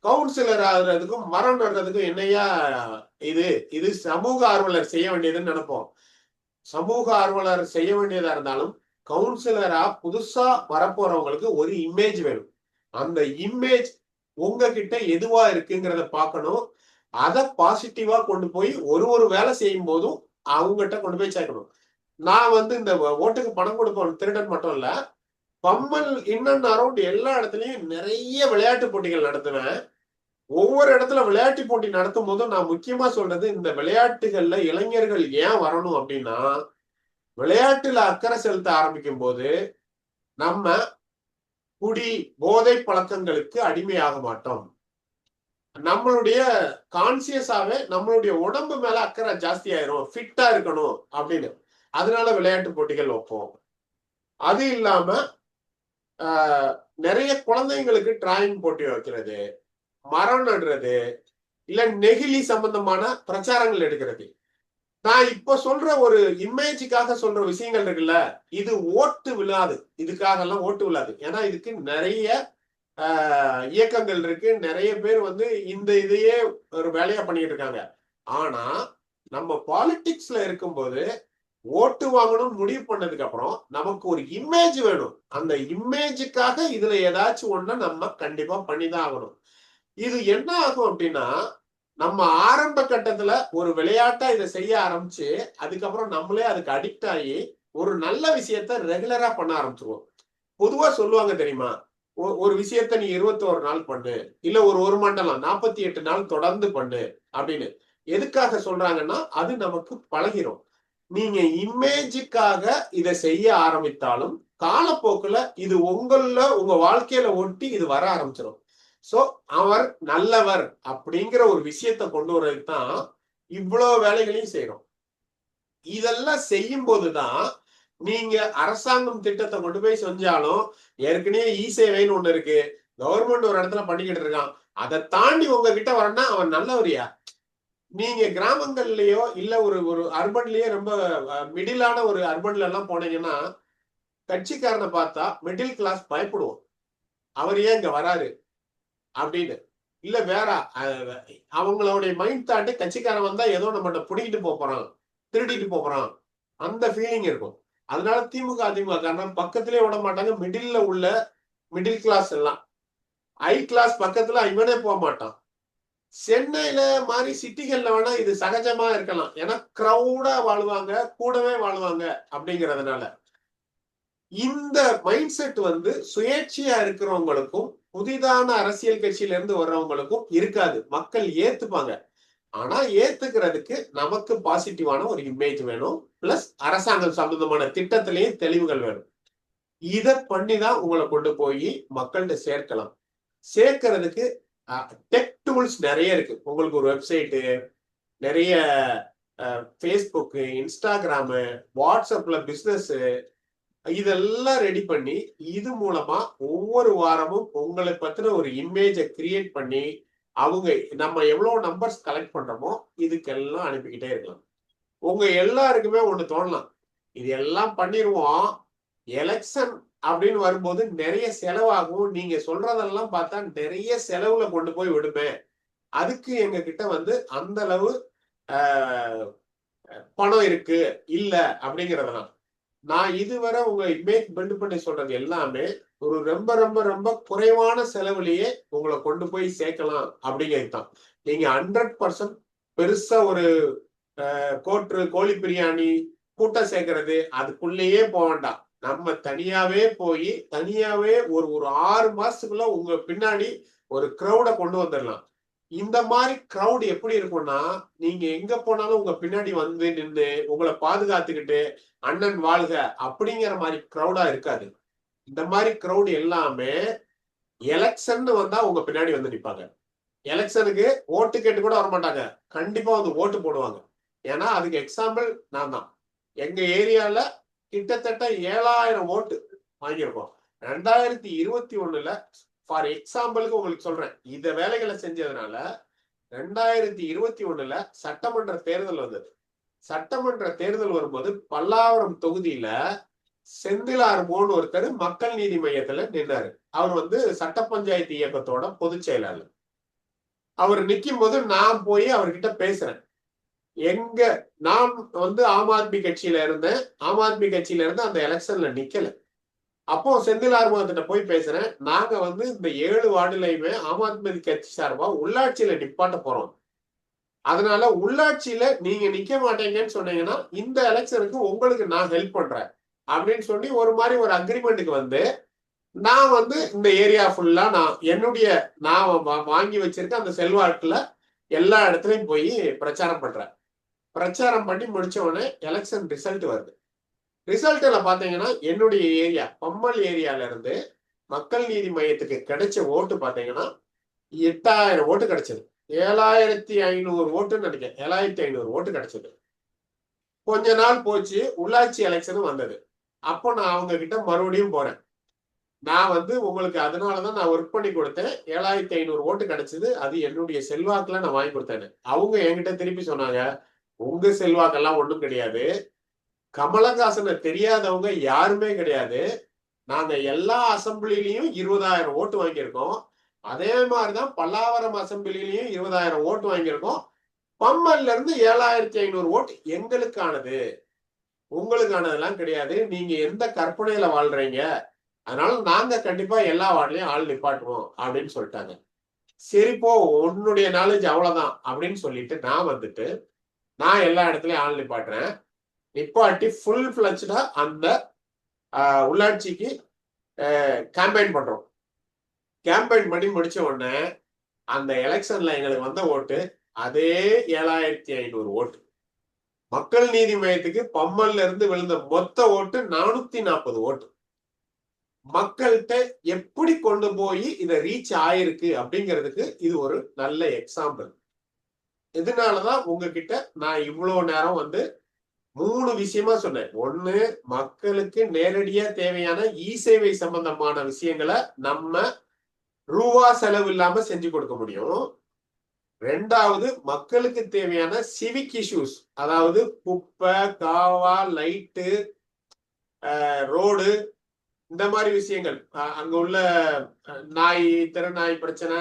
கவுன்சிலர் ஆகுறதுக்கும் மரம் நடுறதுக்கும் என்னையா இது இது சமூக ஆர்வலர் செய்ய வேண்டியதுன்னு நினைப்போம். சமூக ஆர்வலர் செய்ய வேண்டியதா இருந்தாலும் கவுன்சிலரா புதுசா வரப்போறவங்களுக்கு ஒரு இமேஜ் வேணும். அந்த இமேஜ் உங்ககிட்ட எதுவா இருக்குங்கிறத பார்க்கணும். அதை பாசிட்டிவா கொண்டு போய் ஒரு வேலை செய்யும் போதும் அவங்ககிட்ட கொண்டு போய் சேர்க்கணும். நான் வந்து இந்த ஓட்டுக்கு பணம் கொடுப்பவன் திருடன் மட்டும் இல்ல, பம்மல் இன்னும் அரௌண்ட் எல்லா இடத்துலயும் நிறைய விளையாட்டு போட்டிகள் நடத்துவேன். ஒவ்வொரு இடத்துல விளையாட்டு போட்டி நடத்தும் போதும் நான் முக்கியமா சொல்றது, இந்த விளையாட்டுகள்ல இளைஞர்கள் ஏன் வரணும் அப்படின்னா, விளையாட்டுல அக்கறை செலுத்த ஆரம்பிக்கும் போது நம்ம குடி போதை பழக்கங்களுக்கு அடிமையாக மாட்டோம். நம்மளுடைய கான்சியஸாவே நம்மளுடைய உடம்பு மேல அக்கறை ஜாஸ்தி ஆயிரும், ஃபிட்டா இருக்கணும் அப்படின்னு. அதனால விளையாட்டு போட்டிகள் வைப்போம். அது இல்லாம நிறைய குழந்தைங்களுக்கு டிராயிங் போட்டி வைக்கிறது, மரம் நடுறது, இல்ல நெகிழி சம்பந்தமான பிரச்சாரங்கள் எடுக்கிறது. நான் இப்ப சொல்ற ஒரு இமேஜுக்காக சொல்ற விஷயங்கள் இருக்குல்ல, இது ஓட்டு விழாது. இதுக்காக எல்லாம் ஓட்டு விழாது. ஏன்னா இதுக்கு நிறைய இயக்கங்கள் இருக்கு. நிறைய பேர் வந்து இந்த இதையே ஒரு வேலையா பண்ணிட்டு இருக்காங்க. ஆனா நம்ம பாலிடிக்ஸ்ல இருக்கும்போது ஓட்டு வாங்கணும் முடிவு பண்ணதுக்கு அப்புறம் நமக்கு ஒரு இமேஜ் வேணும். அந்த இமேஜுக்காக இதுல ஏதாச்சும் ஒண்ணு நம்ம கண்டிப்பா பண்ணிதான் ஆகணும். இது என்ன ஆகும் அப்படின்னா, நம்ம ஆரம்ப கட்டத்துல ஒரு விளையாட்டா இதை செய்ய ஆரம்பிச்சு அதுக்கப்புறம் நம்மளே அதுக்கு அடிக்ட் ஆகி ஒரு நல்ல விஷயத்த ரெகுலரா பண்ண ஆரம்பிச்சிருவோம். பொதுவா சொல்லுவாங்க தெரியுமா, ஒரு விஷயத்த நீ 21 நாள் பண்ணு, இல்ல ஒரு மண்டலம் 48 நாள் தொடர்ந்து பண்ணு அப்படின்னு. எதுக்காக சொல்றாங்கன்னா அது நமக்கு பழகிரும். நீங்க இமேஜுக்காக இதை செய்ய ஆரம்பித்தாலும் காலப்போக்குல இது உங்க வாழ்க்கையில ஒட்டி இது வர ஆரம்பிச்சிடும். சோ அவர் நல்லவர் அப்படிங்கிற ஒரு விஷயத்த கொண்டு வர்றதுக்கு தான் இவ்வளவு வேலைகளையும் செய்யறோம். இதெல்லாம் செய்யும் போதுதான் நீங்க அரசாங்கம் திட்டத்தை கொண்டு போய் செஞ்சாலும், ஏற்கனவே இ சேவைன்னு ஒண்ணு இருக்கு, கவர்மெண்ட் ஒரு இடத்துல பண்ணிக்கிட்டு இருக்கான், அதை தாண்டி உங்ககிட்ட வரனா அவன் நல்லவரியா? நீங்க கிராமங்கள்லயோ இல்ல ஒரு ஒரு அர்பன்லயே ரொம்ப மிடிலான ஒரு அர்பன்ல எல்லாம் போனீங்கன்னா கட்சிக்காரனை பார்த்தா மிடில் கிளாஸ் பயப்படுவோம். அவர் ஏன் இங்க வராரு அப்படின்னு. இல்ல வேற அவங்களுடைய மைண்ட் தாட்டு, கட்சிக்காரன் வந்தா ஏதோ நம்மகிட்ட புடிக்கிட்டு போறான், திருடிட்டு போறான், அந்த ஃபீலிங் இருக்கும். அதனால திமுக அதிமுக காரணம் பக்கத்திலே விட மாட்டாங்க. மிடில் கிளாஸ் எல்லாம் ஹை கிளாஸ் பக்கத்துல இவனே போக மாட்டான். சென்னையில மாதிரி சிட்டிகள்ல வேணா இது சகஜமா இருக்கலாம். ஏன்னா கிரௌடா வாழ்வாங்க, கூடவே வாழ்வாங்க அப்படிங்கிறதுனால. இந்த மைண்ட் செட் வந்து சுயேட்சையா இருக்கிறவங்களுக்கும் புதிதான அரசியல் கட்சியில இருந்து வர்றவங்களுக்கும் இருக்காது. மக்கள் ஏத்துப்பாங்க. ஆனா ஏத்துக்கிறதுக்கு நமக்கு பாசிட்டிவான ஒரு இமேஜ் வேணும். பிளஸ் அரசாங்கம் சம்பந்தமான திட்டத்திலேயே தெளிவுகள் வேணும். இதை பண்ணிதான் உங்களை கொண்டு போய் மக்கள்கிட்ட சேர்க்கலாம். சேர்க்கறதுக்கு டெக் டூல்ஸ் நிறைய இருக்கு. உங்களுக்கு ஒரு வெப்சைட்டு, நிறைய ஃபேஸ்புக்கு, இன்ஸ்டாகிராமு, வாட்ஸ்அப்ல பிசினஸ், இதெல்லாம் ரெடி பண்ணி இது மூலமா ஒவ்வொரு வாரமும் உங்களை பத்தின ஒரு இமேஜை கிரியேட் பண்ணி அவங்க நம்ம எவ்வளவு நம்பர்ஸ் கலெக்ட் பண்றோமோ இதுக்கெல்லாம் அனுப்பிக்கிட்டே இருக்கலாம். உங்க எல்லாருக்குமே ஒண்ணு தோணலாம், இது எல்லாம் பண்ணிடுவோம், எலெக்ஷன் அப்படின்னு வரும்போது நிறைய செலவாகும், நீங்க சொல்றதெல்லாம் பார்த்தா நிறைய செலவுல கொண்டு போய் விடுமே, அதுக்கு எங்க கிட்ட வந்து அந்த அளவு பணம் இருக்கு இல்ல அப்படிங்கறதெல்லாம். நான் இதுவரை உங்க இமேஜ் பில்ட் பண்ணி சொல்றது எல்லாமே ஒரு ரொம்ப ரொம்ப ரொம்ப குறைவான செலவுலயே உங்களை கொண்டு போய் சேர்க்கலாம் அப்படிங்கிறது தான். நீங்க 100% பெருசா ஒரு கோழி பிரியாணி கூட்டம் சேர்க்கறது அதுக்குள்ளேயே போக வேண்டாம். நம்ம தனியாவே போய் தனியாவே ஒரு 6 மாசத்துக்குள்ள உங்க பின்னாடி ஒரு கிரௌட கொண்டு வந்துடலாம். இந்த மாதிரி கிரௌட் எப்படி இருக்கும்னா, நீங்க எங்க போனாலும் உங்க பின்னாடி வந்து நின்று உங்களை பாதுகாத்துக்கிட்டு அண்ணன் வாழ்க அப்படிங்கிற மாதிரி கிரௌடா இருக்காது. இந்த மாதிரி கிரௌட் எல்லாமே எலெக்ஷன் வந்தா உங்க பின்னாடி வந்து நிற்பாங்க. எலெக்ஷனுக்கு ஓட்டு கேட்டு கூட வரமாட்டாங்க, கண்டிப்பா வந்து ஓட்டு போடுவாங்க. ஏன்னா அதுக்கு எக்ஸாம்பிள் நான் தான். எங்க ஏரியால கிட்டத்தட்ட 7000 ஓட்டு வாங்கியிருக்கோம் 2021. ஃபார் எக்ஸாம்பிளுக்கு உங்களுக்கு சொல்றேன், இந்த வேலைகளை செஞ்சதுனால 2021 சட்டமன்ற தேர்தல் வந்தது. சட்டமன்ற தேர்தல் வரும்போது பல்லாவரம் தொகுதியில செந்திலார் மோன் ஒருத்தர் மக்கள் நீதி மையத்துல நின்றாரு. அவர் வந்து சட்ட பஞ்சாயத்து இயக்கத்தோட பொதுச் செயலாளர். அவர் நிக்கும் போது நான் போய் அவர்கிட்ட பேசுறேன். நான் வந்து ஆம் ஆத்மி கட்சியில இருந்தேன். ஆம் ஆத்மி கட்சியில இருந்து அந்த எலெக்ஷன்ல நிக்கல. அப்போ செந்தில் ஆர்வத்திட்ட போய் பேசுறேன், நாங்க வந்து இந்த 7 வார்டுலையுமே ஆம் ஆத்மி கட்சி சார்பா உள்ளாட்சியில நிப்பாட்ட போறோம். அதனால உள்ளாட்சியில நீங்க நிக்க மாட்டீங்கன்னு சொன்னீங்கன்னா இந்த எலெக்ஷனுக்கு உங்களுக்கு நான் ஹெல்ப் பண்றேன் அப்படின்னு சொல்லி ஒரு மாதிரி ஒரு அக்ரிமெண்ட்டுக்கு வந்து நான் வந்து இந்த ஏரியா ஃபுல்லா நான் வாங்கி வச்சிருக்க அந்த செல்வாக்குல எல்லா இடத்துலயும் போய் பிரச்சாரம் பண்றேன். பிரச்சாரம் பண்ணி முடிச்ச உடனே எலெக்ஷன் ரிசல்ட் வருது. ரிசல்ட்ல பாத்தீங்கன்னா என்னுடைய ஏரியா பம்மல் ஏரியால இருந்து மக்கள் நீதி மையத்துக்கு கிடைச்ச ஓட்டு பாத்தீங்கன்னா 8000 ஓட்டு கிடைச்சது. 7500 ஓட்டுன்னு நினைக்கிறேன். 7500 ஓட்டு கிடைச்சது. கொஞ்ச நாள் போச்சு, உள்ளாட்சி எலெக்ஷன் வந்தது. அப்போ நான் அவங்க கிட்ட மறுபடியும் போறேன். நான் உங்களுக்கு அதனாலதான் நான் ஒர்க் பண்ணி கொடுத்தேன். 7500 ஓட்டு கிடைச்சது. அது என்னுடைய செல்வாக்குல நான் வாங்கி கொடுத்தேன்னு. அவங்க என்கிட்ட திருப்பி சொன்னாங்க, உங்க செல்வாக்கெல்லாம் ஒண்ணும் கிடையாது. கமலஹாசனை தெரியாதவங்க யாருமே கிடையாது. நாங்க எல்லா அசம்பிளிலையும் 20,000 ஓட்டு வாங்கியிருக்கோம். அதே மாதிரிதான் பல்லாவரம் அசம்பிளிலையும் 20,000 ஓட்டு வாங்கியிருக்கோம். பம்மல்ல இருந்து 7,500 ஓட்டு எங்களுக்கானது, உங்களுக்கானதெல்லாம் கிடையாது. நீங்க எந்த கற்பனையில வாழ்றீங்க, அதனால நாங்க கண்டிப்பா எல்லா வார்டுலயும் ஆள் நிப்பாட்டுவோம் அப்படின்னு சொல்லிட்டாங்க. சரி போ, உன்னுடைய நாலேஜ் அவ்வளவுதான் அப்படின்னு சொல்லிட்டு நான் எல்லா இடத்துலயும் ஆள் நிப்பாட்டுறேன். நிப்பாட்டி ஃபுல் ஃபிளட்ஜ்டா அந்த உள்ளாட்சிக்கு கேம்பெயின் பண்றோம். கேம்பெயின் பண்ணி முடிச்ச உடனே அந்த எலெக்ஷன்ல எங்களுக்கு வந்த ஓட்டு அதே 7,500 ஓட்டு. மக்கள் நீதி மையத்துக்கு பம்மல்ல இருந்து விழுந்த மொத்த ஓட்டு 440 ஓட்டு. மக்கள்கிட்ட எப்படி கொண்டு போய் இதை ரீச் ஆயிருக்கு அப்படிங்கிறதுக்கு இது ஒரு நல்ல எக்ஸாம்பிள். இதனாலதான் உங்ககிட்ட நான் இவ்வளவு நேரம் 3 விஷயமா சொன்னேன். ஒண்ணு, மக்களுக்கு நேரடியா தேவையான சேவை சம்பந்தமான விஷயங்களை நம்ம ரூபா செலவு இல்லாம செஞ்சு கொடுக்க முடியும். 2வது, மக்களுக்கு தேவையான சிவிக் இஷ்யூஸ், அதாவது குப்பை, காவா, லைட்டு, ரோடு, இந்த மாதிரி விஷயங்கள், அங்க உள்ள நாய், தெருநாய் பிரச்சனை,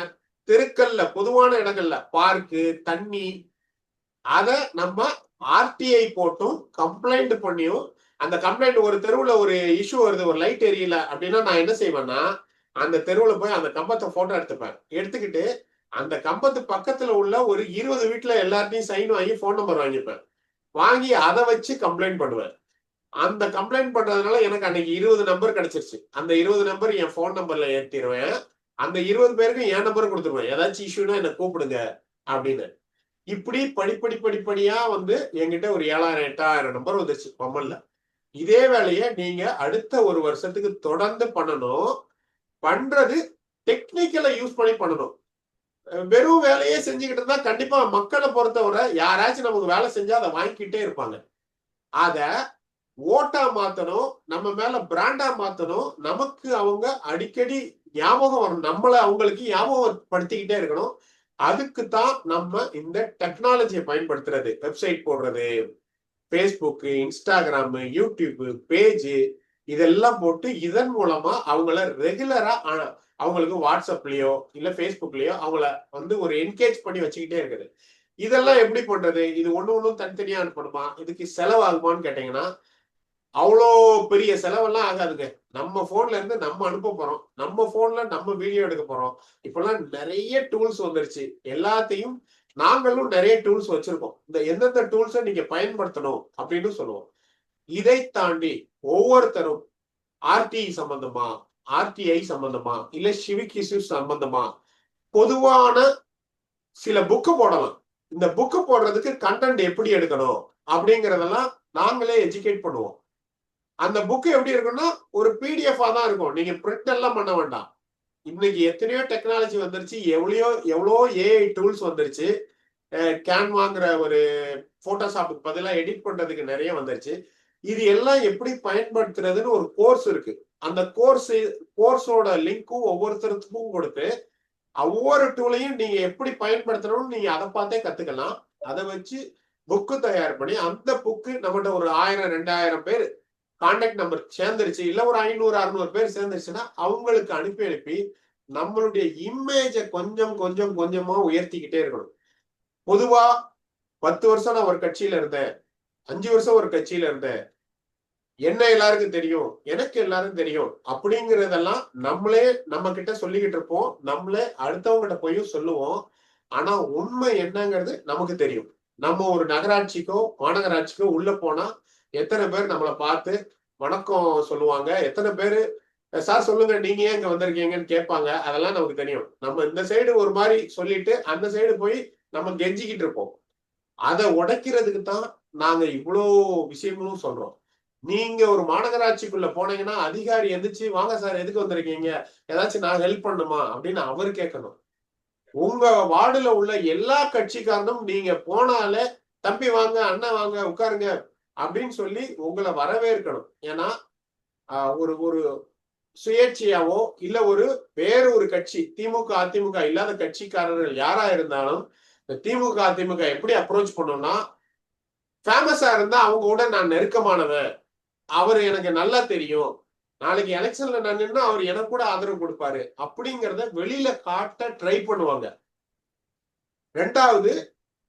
தெருக்கள்ல பொதுவான இடங்கள்ல பார்க்கு, தண்ணி, அத நம்ம ஆர்டிஐ போட்டும் கம்ப்ளைண்ட் பண்ணியும், அந்த கம்ப்ளைண்ட் ஒரு தெருவுல ஒரு இஷ்யூ வருது, ஒரு லைட் எரியல அப்படின்னா நான் என்ன செய்வேன்னா, அந்த தெருவுல போய் அந்த கம்பத்தை போட்டோ எடுத்துப்பேன். எடுத்துக்கிட்டு அந்த கம்பத்து பக்கத்துல உள்ள ஒரு 20 வீட்டுல எல்லார்ட்டையும் சைன் வாங்கி போன் நம்பர் வாங்கிப்பேன். வாங்கி அதை வச்சு கம்ப்ளைண்ட் பண்ணுவேன். அந்த கம்ப்ளைண்ட் பண்றதுனால எனக்கு அன்னைக்கு 20 நம்பர் கிடைச்சிருச்சு. அந்த 20 நம்பர் என் போன் நம்பர்ல ஏற்றிடுவேன். அந்த 20 பேருக்கும் என் நம்பர் கொடுத்துருவேன். ஏதாச்சும் இஷ்யூனா என்ன கூப்பிடுங்க அப்படின்னு. இப்படி படிப்படியா என்கிட்ட ஒரு 7,000 8,000 நம்பர் வந்துருச்சு பம்மல்ல. இதே வேலையை நீங்க அடுத்த ஒரு வருஷத்துக்கு தொடர்ந்து பண்ணணும். பண்றது டெக்னிக்கலை யூஸ் பண்ணி பண்ணணும். வெறும் வேலையே செஞ்சுக்கிட்டு இருந்தா கண்டிப்பா மக்களை பொறுத்தவரை யாராச்சும் நமக்கு வேலை செஞ்சா அதை வாங்கிக்கிட்டே இருப்பாங்க. அத ஓட்டா மாத்தணும், நம்ம மேல பிராண்டா மாத்தணும். நமக்கு அவங்க அடிக்கடி ஞாபகம் வரும், நம்மளை அவங்களுக்கு ஞாபகப்படுத்திக்கிட்டே இருக்கணும். அதுக்கு தான் நம்ம இந்த டெக்னாலஜியை பயன்படுத்துறது. வெப்சைட் போடுறது, ஃபேஸ்புக், இன்ஸ்டாகிராம், யூடியூப் பேஜ், இதெல்லாம் போட்டு இதன் மூலமா அவங்கள ரெகுலரா அவங்களுக்கு வாட்ஸ்அப்லயோ இல்ல ஃபேஸ்புக்லயோ அவங்கள ஒரு என்கேஜ் பண்ணி வச்சுக்கிட்டே இருக்குது. இதெல்லாம் எப்படி பண்றது? இது ஒண்ணும் தனித்தனியா அனுப்பணுமா? இதுக்கு செலவாகுமான்னு கேட்டீங்கன்னா, அவ்வளோ பெரிய செலவெல்லாம் ஆகாதுங்க. நம்ம போன்ல இருந்து நம்ம அனுப்ப போறோம், நம்ம போன்ல நம்ம வீடியோ எடுக்க போறோம். இப்பெல்லாம் நிறைய டூல்ஸ் வந்துருச்சு. எல்லாத்தையும் நாங்களும் நிறைய டூல்ஸ் வச்சிருக்கோம். இந்த எந்தெந்த டூல்ஸை நீங்க பயன்படுத்தணும் அப்படின்னு சொல்லுவோம். இதை தாண்டி ஒவ்வொருத்தரும் ஆர்டிஐ சம்பந்தமா, ஆர்டிஐ சம்பந்தமா, இல்ல சிவிக் இஷ்யூஸ் சம்பந்தமா பொதுவான சில புக்கு போடலாம். இந்த புக்கு போடுறதுக்கு கண்டென்ட் எப்படி எடுக்கணும் அப்படிங்கறதெல்லாம் நாங்களே எஜுகேட் பண்ணுவோம். அந்த புக்கு எப்படி இருக்குன்னா ஒரு பிடிஎஃபா தான் இருக்கும். நீங்க பிரிண்ட் எல்லாம் பண்ண வேண்டாம். இன்னைக்கு எத்தனையோ டெக்னாலஜி வந்துருச்சு, எவ்வளோ ஏஐ டூல்ஸ் வந்துருச்சு. கேன்வாங்கிற ஒரு போட்டோஷாப்புக்கு பதிலாக எடிட் பண்றதுக்கு நிறைய வந்துருச்சு. இது எல்லாம் எப்படி பயன்படுத்துறதுன்னு ஒரு கோர்ஸ் இருக்கு. அந்த கோர்ஸோட லிங்க்கும் ஒவ்வொருத்தருக்கும் கொடுத்து ஒவ்வொரு டூலையும் நீங்க எப்படி பயன்படுத்தணும்னு நீங்க அதை பார்த்தே கத்துக்கலாம். அதை வச்சு புக்கு தயார் பண்ணி அந்த புக்கு நம்மகிட்ட ஒரு 1000 2000 பேர் கான்டாக்ட் நம்பர் சேர்ந்துருச்சு, இல்ல ஒரு 500 600 பேர் சேர்ந்துருச்சுன்னா அவங்களுக்கு அனுப்பி நம்மளுடைய இமேஜை கொஞ்சம் கொஞ்சம் கொஞ்சமா உயர்த்திக்கிட்டே இருக்கணும். பொதுவா 10 வருஷம் நான் ஒரு கட்சியில இருந்தேன், 5 வருஷம் ஒரு கட்சியில இருந்தேன், என்ன எல்லாருக்கும் தெரியும், எனக்கு எல்லாரும் தெரியும் அப்படிங்கிறதெல்லாம் நம்மளே நம்ம கிட்ட சொல்லிக்கிட்டு இருப்போம். நம்மளே அடுத்தவங்கிட்ட போயும் சொல்லுவோம். ஆனா உண்மை என்னங்கிறது நமக்கு தெரியும். நம்ம ஒரு நகராட்சிக்கோ மாநகராட்சிக்கோ உள்ள போனா எத்தனை பேர் நம்மளை பார்த்து வணக்கம் சொல்லுவாங்க, எத்தனை பேரு சார் சொல்லுங்க நீங்க ஏன் இங்க வந்திருக்கீங்கன்னு கேட்பாங்க. அதெல்லாம் நமக்கு தெரியும். நம்ம இந்த சைடு ஒரு மாதிரி சொல்லிட்டு அந்த சைடு போய் நம்ம கெஞ்சிக்கிட்டு இருப்போம். அதை உடைக்கிறதுக்கு தான் நாங்க இவ்வளோ விஷயங்களும் சொல்றோம். நீங்க ஒரு மாநகராட்சிக்குள்ள போனீங்கன்னா அதிகாரி எந்திரிச்சு வாங்க சார் எதுக்கு வந்திருக்கீங்க, ஏதாச்சும் நான் ஹெல்ப் பண்ணுமா அப்படின்னு அவர் கேட்கணும். உங்க வார்டுல உள்ள எல்லா கட்சிக்காரனும் நீங்க போனாலே தம்பி வாங்க, அண்ணா வாங்க, உட்காருங்க அப்படின்னு சொல்லி உங்களை வரவேற்கணும். ஏன்னா ஒரு ஒரு சுயேட்சையாவோ இல்ல வேற ஒரு கட்சி, திமுக அதிமுக இல்லாத கட்சிக்காரர்கள் யாரா இருந்தாலும் திமுக அதிமுக எப்படி அப்ரோச் பண்ணோம்னா, ஃபேமஸா இருந்தா அவங்க கூட நான் நெருக்கமானவன், அவர் எனக்கு நல்லா தெரியும், நாளைக்கு எலெக்ஷன்ல நான் நின்னா அவர் எனக்கு கூட ஆதரவு கொடுப்பாரு அப்படிங்கிறத வெளியில காட்ட ட்ரை பண்ணுவாங்க. ரெண்டாவது,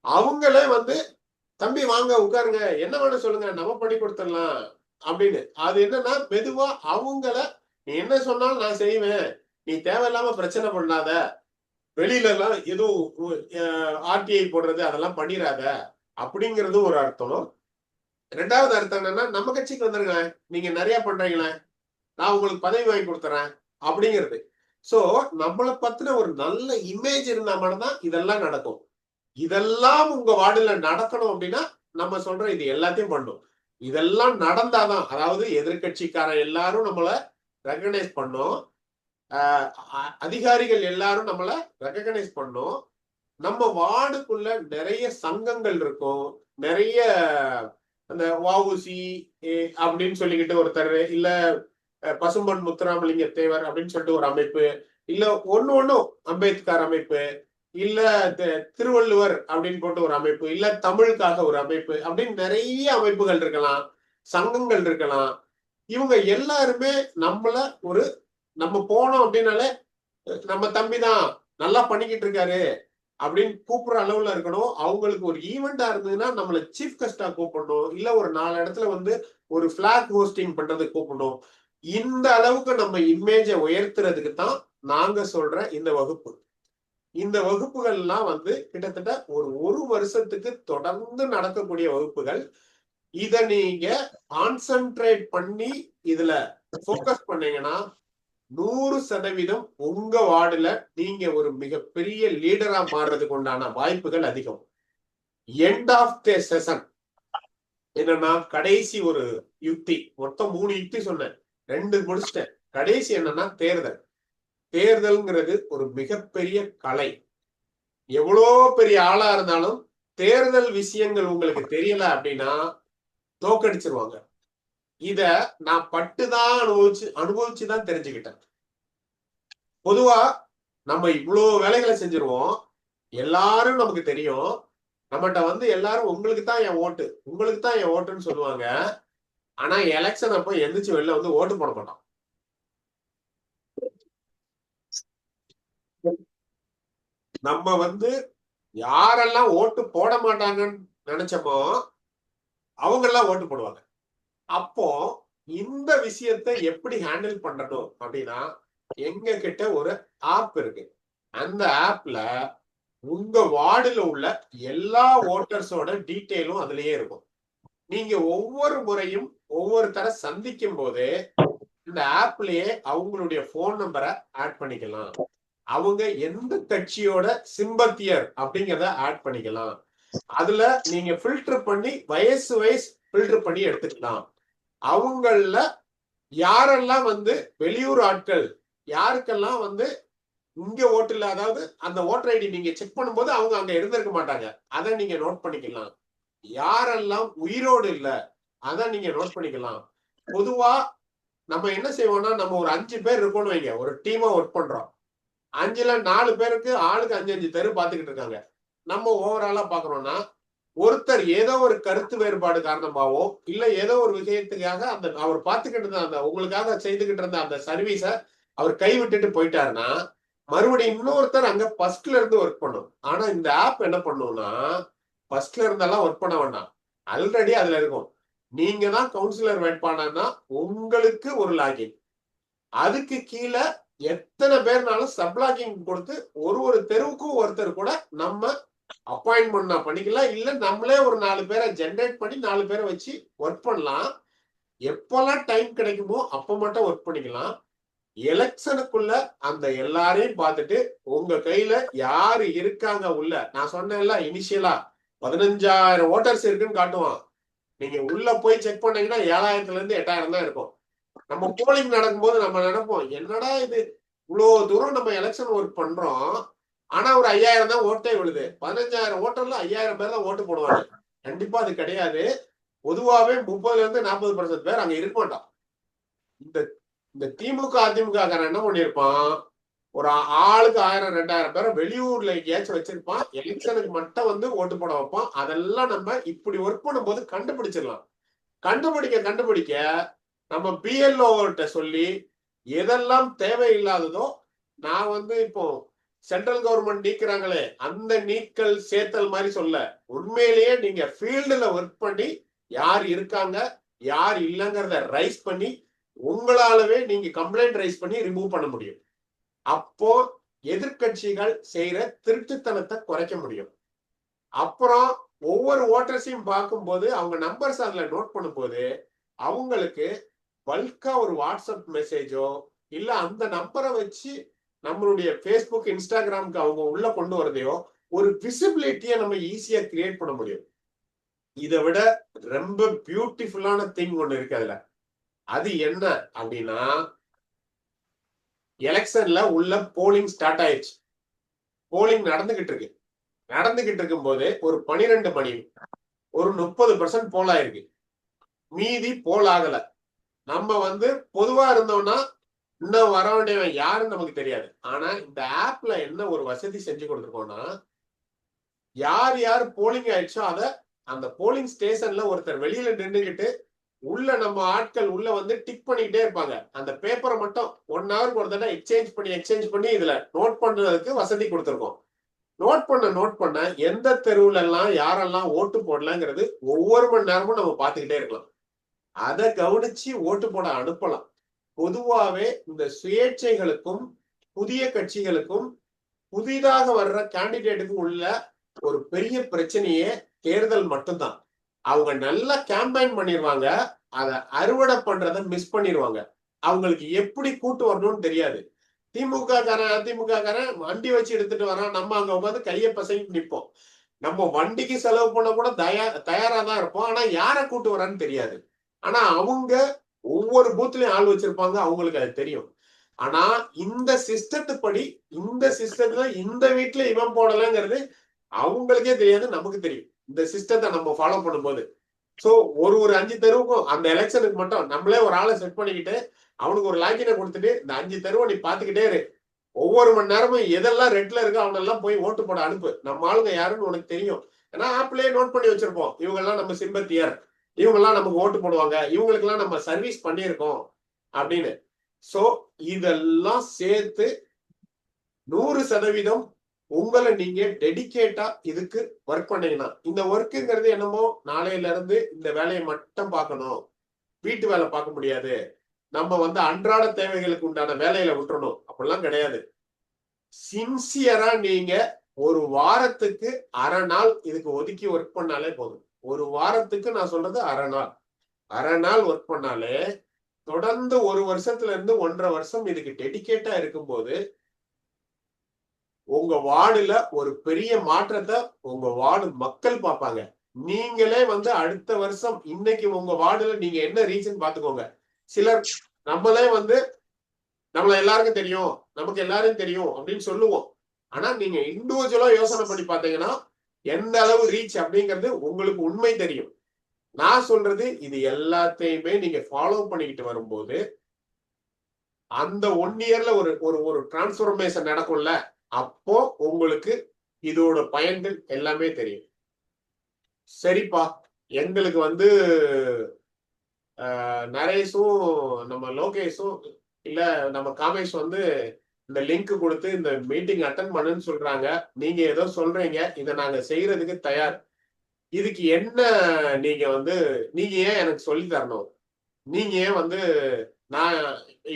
அவங்களே தம்பி வாங்க உட்காருங்க, என்ன வேணும் சொல்லுங்க, நம்ம பண்ணி கொடுத்துடலாம் அப்படின்னு. அது என்னன்னா மெதுவா அவங்கள, நீ என்ன சொன்னாலும் நான் செய்வேன், நீ தேவையில்லாம பிரச்சனை பண்ணாத, வெளியில எல்லாம் எதுவும் ஆர்டிஐ போடுறது அதெல்லாம் பண்ணிடாத அப்படிங்கிறது ஒரு அர்த்தம். ரெண்டாவது அர்த்தம் என்னன்னா, நம்ம கட்சிக்கு வந்துருங்க, நீங்க நிறைய பண்றீங்களே, நான் உங்களுக்கு பதவி வாங்கி கொடுத்துறேன் அப்படிங்கிறது. சோ நம்மளை பத்தின ஒரு நல்ல இமேஜ் இருந்தா மட்டும்தான் இதெல்லாம் நடக்கும். இதெல்லாம் உங்க வார்டுல நடக்கணும் அப்படின்னா நம்ம சொல்ற இது எல்லாத்தையும் பண்ணும். இதெல்லாம் நடந்தாதான், அதாவது எதிர்கட்சிக்காரன் எல்லாரும் நம்மள ரெகனைஸ் பண்ணும், அதிகாரிகள் எல்லாரும் நம்மள ரெகனைஸ் பண்ணும். நம்ம வார்டுக்குள்ள நிறைய சங்கங்கள் இருக்கும், நிறைய அந்த வஉசி அப்படின்னு சொல்லிக்கிட்டு ஒருத்தர், இல்ல பசும்பொன் முத்துராமலிங்க தேவர் அப்படின்னு சொல்லிட்டு ஒரு அமைப்பு, இல்ல ஒண்ணும் அம்பேத்கர் அமைப்பு, இல்ல திருவள்ளுவர் அப்படின்னு போட்டு ஒரு அமைப்பு, இல்ல தமிழுக்காக ஒரு அமைப்பு அப்படின்னு நிறைய அமைப்புகள் இருக்கலாம், சங்கங்கள் இருக்கலாம். இவங்க எல்லாருமே நம்ம போனோம் அப்படின்னாலே நம்ம தம்பிதான் நல்லா பண்ணிக்கிட்டு இருக்காரு அப்படின்னு கூப்பிடுற அளவுல இருக்கணும். அவங்களுக்கு ஒரு ஈவெண்டா இருந்ததுன்னா நம்மள சீஃப் கெஸ்டா கூப்பிடணும், இல்ல ஒரு 4 இடத்துல ஒரு பிளாக் ஹோஸ்டிங் பண்றதுக்கு கூப்பிடணும். இந்த அளவுக்கு நம்ம இமேஜை உயர்த்துறதுக்கு தான் நாங்க சொல்ற இந்த வகுப்பு. இந்த வகுப்புகள்லாம் கிட்டத்தட்ட ஒரு வருஷத்துக்கு தொடர்ந்து நடக்கக்கூடிய வகுப்புகள். இத நீங்க கான்சென்ட்ரேட் பண்ணி இதுல போக்கஸ் பண்ணீங்கன்னா 100% உங்க வார்டுல நீங்க ஒரு மிகப்பெரிய லீடரா மாறுறதுக்கு உண்டான வாய்ப்புகள் அதிகம். எண்ட் ஆஃப் தி செஷன் என்னன்னா, கடைசி ஒரு யுக்தி, மொத்தம் 3 யுக்தி சொன்னேன், 2 முடிச்சிட்டேன். கடைசி என்னன்னா தேர்தல். தேர்தல்ங்கிறது ஒரு மிகப்பெரிய கலை. எவ்வளோ பெரிய ஆளா இருந்தாலும் தேர்தல் விஷயங்கள் உங்களுக்கு தெரியல அப்படின்னா தோக்கடிச்சிருவாங்க. இத நான் பட்டுதான் அனுபவிச்சுதான் தெரிஞ்சுக்கிட்டேன். பொதுவா நம்ம இவ்வளோ வேலைகளை செஞ்சிருவோம், எல்லாரும் நமக்கு தெரியும், நம்மகிட்ட எல்லாரும் உங்களுக்கு தான் என் ஓட்டு, உங்களுக்கு தான் என் ஓட்டுன்னு சொல்லுவாங்க. ஆனா எலெக்ஷன் அப்போ எந்திரிச்சு வெளில ஓட்டு போட மாட்டோம். நம்ம யாரெல்லாம் ஓட்டு போட மாட்டாங்கன்னு நினைச்சப்போ அவங்க எல்லாம் ஓட்டு போடுவாங்க. அப்போ இந்த விஷயத்தை எப்படி ஹேண்டில் பண்ணணும் அப்படின்னா, எங்க கிட்ட ஒரு ஆப் இருக்கு. அந்த ஆப்ல உங்க வார்டுல உள்ள எல்லா ஓட்டர்ஸோட டீட்டெயிலும் அதுலயே இருக்கும். நீங்க ஒவ்வொரு முறையும் ஒவ்வொருத்தரை சந்திக்கும் போது இந்த ஆப்லயே அவங்களுடைய போன் நம்பரை ஆட் பண்ணிக்கலாம், அவங்க எந்த கட்சியோட சிம்பத்தியர் அப்படிங்கிறத ஆட் பண்ணிக்கலாம். அதுல நீங்க ஃபில்டர் பண்ணி வயசு ஃபில்டர் பண்ணி எடுத்துக்கலாம். அவங்கள யாரெல்லாம் வெளியூர் ஆட்கள், யாருக்கெல்லாம் இங்க ஓட்டு இல்ல, அதாவது அந்த ஓட்டர் ஐடி நீங்க செக் பண்ணும்போது அவங்க அங்க இருந்திருக்க மாட்டாங்க, அதை நீங்க நோட் பண்ணிக்கலாம். யாரெல்லாம் உயிரோடு இல்ல அதை நீங்க நோட் பண்ணிக்கலாம். பொதுவா நம்ம என்ன செய்வோம்னா, நம்ம ஒரு 5 பேர் இருக்கோம்னு வைங்க, ஒரு டீமா ஒர்க் பண்றோம். 5ல 4 பேருக்கு ஆளுக்கு 5 தெரு பாத்துக்கிட்டு இருக்காங்க. நம்ம ஓவராலா பாக்குறோம்னா, ஒருத்தர் ஏதோ ஒரு கருத்து வேறுபாடு காரணமாவோ இல்ல ஏதோ ஒரு விஷயத்துக்காக அவர் பார்த்துக்கிட்டு இருந்த உங்களுக்காக செய்துகிட்டு இருந்த அந்த சர்வீஸ அவர் கைவிட்டுட்டு போயிட்டாருன்னா, மறுபடியும் இன்னொருத்தர் அங்க ஃபர்ஸ்ட்ல இருந்து ஒர்க் பண்ணும். ஆனா இந்த ஆப் என்ன பண்ணும்னா, ஃபர்ஸ்ட்ல இருந்தெல்லாம் ஒர்க் பண்ண வேண்டாம், ஆல்ரெடி அதுல இருக்கும். நீங்க தான் கவுன்சிலர் வேட்பாளர்னா உங்களுக்கு ஒரு லாகின், அதுக்கு கீழே எத்தனை பேர்னாலும் சப்லாகிங் கொடுத்து ஒரு தெருவுக்கும் ஒருத்தர் கூட நம்ம அப்பாயின்மெண்ட் பண்ணிக்கலாம், இல்ல நம்மளே ஒரு 4 பேரை ஜெனரேட் பண்ணி 4 பேரை வச்சு ஒர்க் பண்ணலாம். எப்பெல்லாம் டைம் கிடைக்குமோ அப்ப மட்டும் ஒர்க் பண்ணிக்கலாம். எலெக்ஷனுக்குள்ள அந்த எல்லாரையும் பார்த்துட்டு உங்க கையில யாரு இருக்காங்க உள்ள, நான் சொன்னேன்ல இனிஷியலா 15,000 ஓட்டர்ஸ் இருக்குன்னு காட்டுவான். நீங்க உள்ள போய் செக் பண்ணீங்கன்னா 7,000ல இருந்து 8,000 தான் இருக்கும். நம்ம போலிங் நடக்கும்போது நம்ம நினைப்போம், என்னடா இது இவ்வளவு தூரம் நம்ம எலெக்ஷன் ஒர்க் பண்றோம், ஆனா ஒரு 5,000 தான் ஓட்டே விழுது. 15,000 ஓட்டர்ல 5,000 பேர் தான் ஓட்டு போடுவாங்க. கண்டிப்பா அது கிடையாது. பொதுவாவே 30% பேர் அங்க இருக்க மாட்டான். இந்த இந்த திமுக அதிமுக என்ன பண்ணிருப்பான், ஒரு ஆளுக்கு 1000 2000 பேரை வெளியூர்ல எங்கேயாச்சும் வச்சிருப்பான். எலெக்ஷனுக்கு மட்டும் வந்து ஓட்டு போட வைப்பான். அதெல்லாம் நம்ம இப்படி ஒர்க் பண்ணும்போது கண்டுபிடிச்சிடலாம். கண்டுபிடிக்க நம்ம பிஎல்ஓட்ட சொல்லி எதெல்லாம் தேவையில்லாததோ, நான் வந்து இப்போ சென்ட்ரல் கவர்மெண்ட் நீக்கிறாங்களே அந்த நீக்கல் சேர்த்தல் மாதிரி சொல்ல, உண்மையிலேயே நீங்க ஃபீல்டுல ஒர்க் பண்ணி யார் இருக்காங்க யார் இல்லைங்கிறத ரைஸ் பண்ணி உங்களாலவே நீங்க கம்ப்ளைண்ட் ரைஸ் பண்ணி ரிமூவ் பண்ண முடியும். அப்போ எதிர்கட்சிகள் செய்யற திருட்டுத்தனத்தை குறைக்க முடியும். அப்புறம் ஒவ்வொரு ஓட்டர்ஸையும் பார்க்கும்போது அவங்க நம்பர்ஸ் அதுல நோட் பண்ணும்போது அவங்களுக்கு பல்கா ஒரு வாட்ஸ்அப் மெசேஜோ இல்ல அந்த நம்பரை வச்சு நம்மளுடைய ஃபேஸ்புக் இன்ஸ்டாகிராமுக்கு அவங்க உள்ள கொண்டு வரதையோ ஒரு விசிபிலிட்டியை நம்ம ஈஸியா கிரியேட் பண்ண முடியும். இதை விட ரொம்ப பியூட்டிஃபுல்லான திங் ஒண்ணு இருக்கு அதுல. அது என்ன அப்படின்னா, எலெக்ஷன்ல உள்ள போலிங் ஸ்டார்ட் ஆயிடுச்சு. போலிங் நடந்துகிட்டு இருக்கும் போது ஒரு 12 மணி ஒரு 30% போல் ஆயிருக்கு. மீதி போல் ஆகல. நம்ம வந்து பொதுவா இருந்தோம்னா இன்னும் வர வேண்டியவன் யாருன்னு நமக்கு தெரியாது. ஆனா இந்த ஆப்ல என்ன ஒரு வசதி செஞ்சு கொடுத்துருக்கோம்னா, யார் யார் போலிங் ஆயிடுச்சோ அத அந்த போலிங் ஸ்டேஷன்ல ஒருத்தர் வெளியில நின்றுகிட்டு உள்ள நம்ம ஆட்கள் உள்ள வந்து டிக் பண்ணிக்கிட்டே இருப்பாங்க. அந்த பேப்பரை மட்டும் 1 ஹவருக்கு ஒரு தடவை எக்ஸ்சேஞ்ச் பண்ணி இதுல நோட் பண்றதுக்கு வசதி கொடுத்துருக்கோம். நோட் பண்ண எந்த தெருவுல எல்லாம் யாரெல்லாம் ஓட்டு போடலங்கிறது ஒவ்வொரு மணி நேரமும் நம்ம பார்த்துக்கிட்டே இருக்கலாம். அதை கவனிச்சு ஓட்டு போட அனுப்பலாம். பொதுவாவே இந்த சுயேட்சைகளுக்கும் புதிய கட்சிகளுக்கும் புதிதாக வர்ற கேண்டிடேட்டுக்கும் உள்ள ஒரு பெரிய பிரச்சனையே தேர்தல் மட்டும்தான். அவங்க நல்லா கேம்பெயின் பண்ணிடுவாங்க, அதை அறுவடை பண்றதை மிஸ் பண்ணிடுவாங்க. அவங்களுக்கு எப்படி கூட்டு வரணும்னு தெரியாது. திமுக காரன் அதிமுக காரன் வண்டி வச்சு எடுத்துட்டு வரான், நம்ம அங்க உட்காந்து கையை பசங்கி நிற்போம். நம்ம வண்டிக்கு செலவு பண்ண கூட தயாரா தான் இருப்போம். ஆனா யாரை கூட்டு வரான்னு தெரியாது. ஆனா அவங்க ஒவ்வொரு பூத்லயும் ஆள் வச்சிருப்பாங்க, அவங்களுக்கு அது தெரியும். ஆனா இந்த சிஸ்டத்துப்படி இந்த சிஸ்டத்துல இந்த வீட்டுல இவன் போடலங்கிறது அவங்களுக்கே தெரியாது, நமக்கு தெரியும். இந்த சிஸ்டத்தை நம்ம ஃபாலோ பண்ணும்போது சோ ஒரு 5 தெருவுக்கும் அந்த எலெக்ஷனுக்கு மட்டும் நம்மளே ஒரு ஆளை செட் பண்ணிக்கிட்டு அவனுக்கு ஒரு லாக்கினை கொடுத்துட்டு இந்த 5 தெருவை நீ பாத்துக்கிட்டே இரு. ஒவ்வொரு மணி நேரமும் எதெல்லாம் ரெட்ல இருக்கோ அவனெல்லாம் போய் ஓட்டு போட அனுப்பு. நம்ம ஆளுங்க யாருன்னு உனக்கு தெரியும். ஏன்னா ஆப்லயே நோட் பண்ணி வச்சிருப்போம். இவங்கெல்லாம் நம்ம சிம்பத்தியர், இவங்கெல்லாம் நமக்கு ஓட்டு போடுவாங்க, இவங்களுக்கு எல்லாம் நம்ம சர்வீஸ் பண்ணியிருக்கோம் அப்படின்னு. சோ இதெல்லாம் சேர்த்து 100% உங்களை நீங்க டெடிகேட்டா இதுக்கு ஒர்க் பண்ணீங்கன்னா, இந்த ஒர்க்குங்கிறது என்னமோ நாளையில இருந்து இந்த வேலையை மட்டும் பார்க்கணும், வீட்டு வேலை பார்க்க முடியாது, நம்ம வந்து அன்றாட தேவைகளுக்கு உண்டான வேலையில விட்டுறணும் அப்படிலாம் கிடையாது. சின்சியரா நீங்க ஒரு வாரத்துக்கு அரை நாள் இதுக்கு ஒதுக்கி ஒர்க் பண்ணாலே போதும். ஒரு வாரத்துக்கு நான் சொல்றது அரை நாள் ஒர்க் பண்ணாலே தொடர்ந்து 1 வருஷத்துல இருந்து 1.5 வருஷம் இதுக்கு டெடிகேட்டா இருக்கும்போது உங்க வார்டுல ஒரு பெரிய மாற்றத்தை உங்க வார்டு மக்கள் பார்ப்பாங்க. நீங்களே வந்து அடுத்த வருஷம் இன்னைக்கு உங்க வார்டுல நீங்க என்ன ரீசன் பாத்துக்கோங்க. சிலர் நம்மளே வந்து நம்மள எல்லாருக்கும் தெரியும், நமக்கு எல்லாரும் தெரியும் அப்படின்னு சொல்லுவோம். ஆனா நீங்க இண்டிவிஜுவலா யோசனை பண்ணி பாத்தீங்கன்னா எந்த அளவு ரீச் அப்படிங்கிறது உங்களுக்கு உண்மை தெரியும். நான் சொல்றது இது எல்லாத்தையுமே நீங்க ஃபாலோ பண்ணிக்கிட்டு வரும்போது அந்த 1 இயர்ல ஒரு டிரான்ஸ்பர்மேஷன் நடக்கும்ல, அப்போ உங்களுக்கு இதோட பயன்கள் எல்லாமே தெரியும். சரிப்பா, எங்களுக்கு வந்து நரேஷும் நம்ம லோகேஷும் இல்ல நம்ம காமேஷ் வந்து இந்த லிங்க் கொடுத்து இந்த மீட்டிங் அட்டன் பண்ணுன்னு சொல்றாங்க. நீங்க ஏதோ சொல்றீங்க, இதை நாங்க செய்யறதுக்கு தயார். இதுக்கு என்ன நீங்க வந்து நீங்க ஏன் எனக்கு சொல்லி தரணும், நீங்க ஏன் வந்து நான்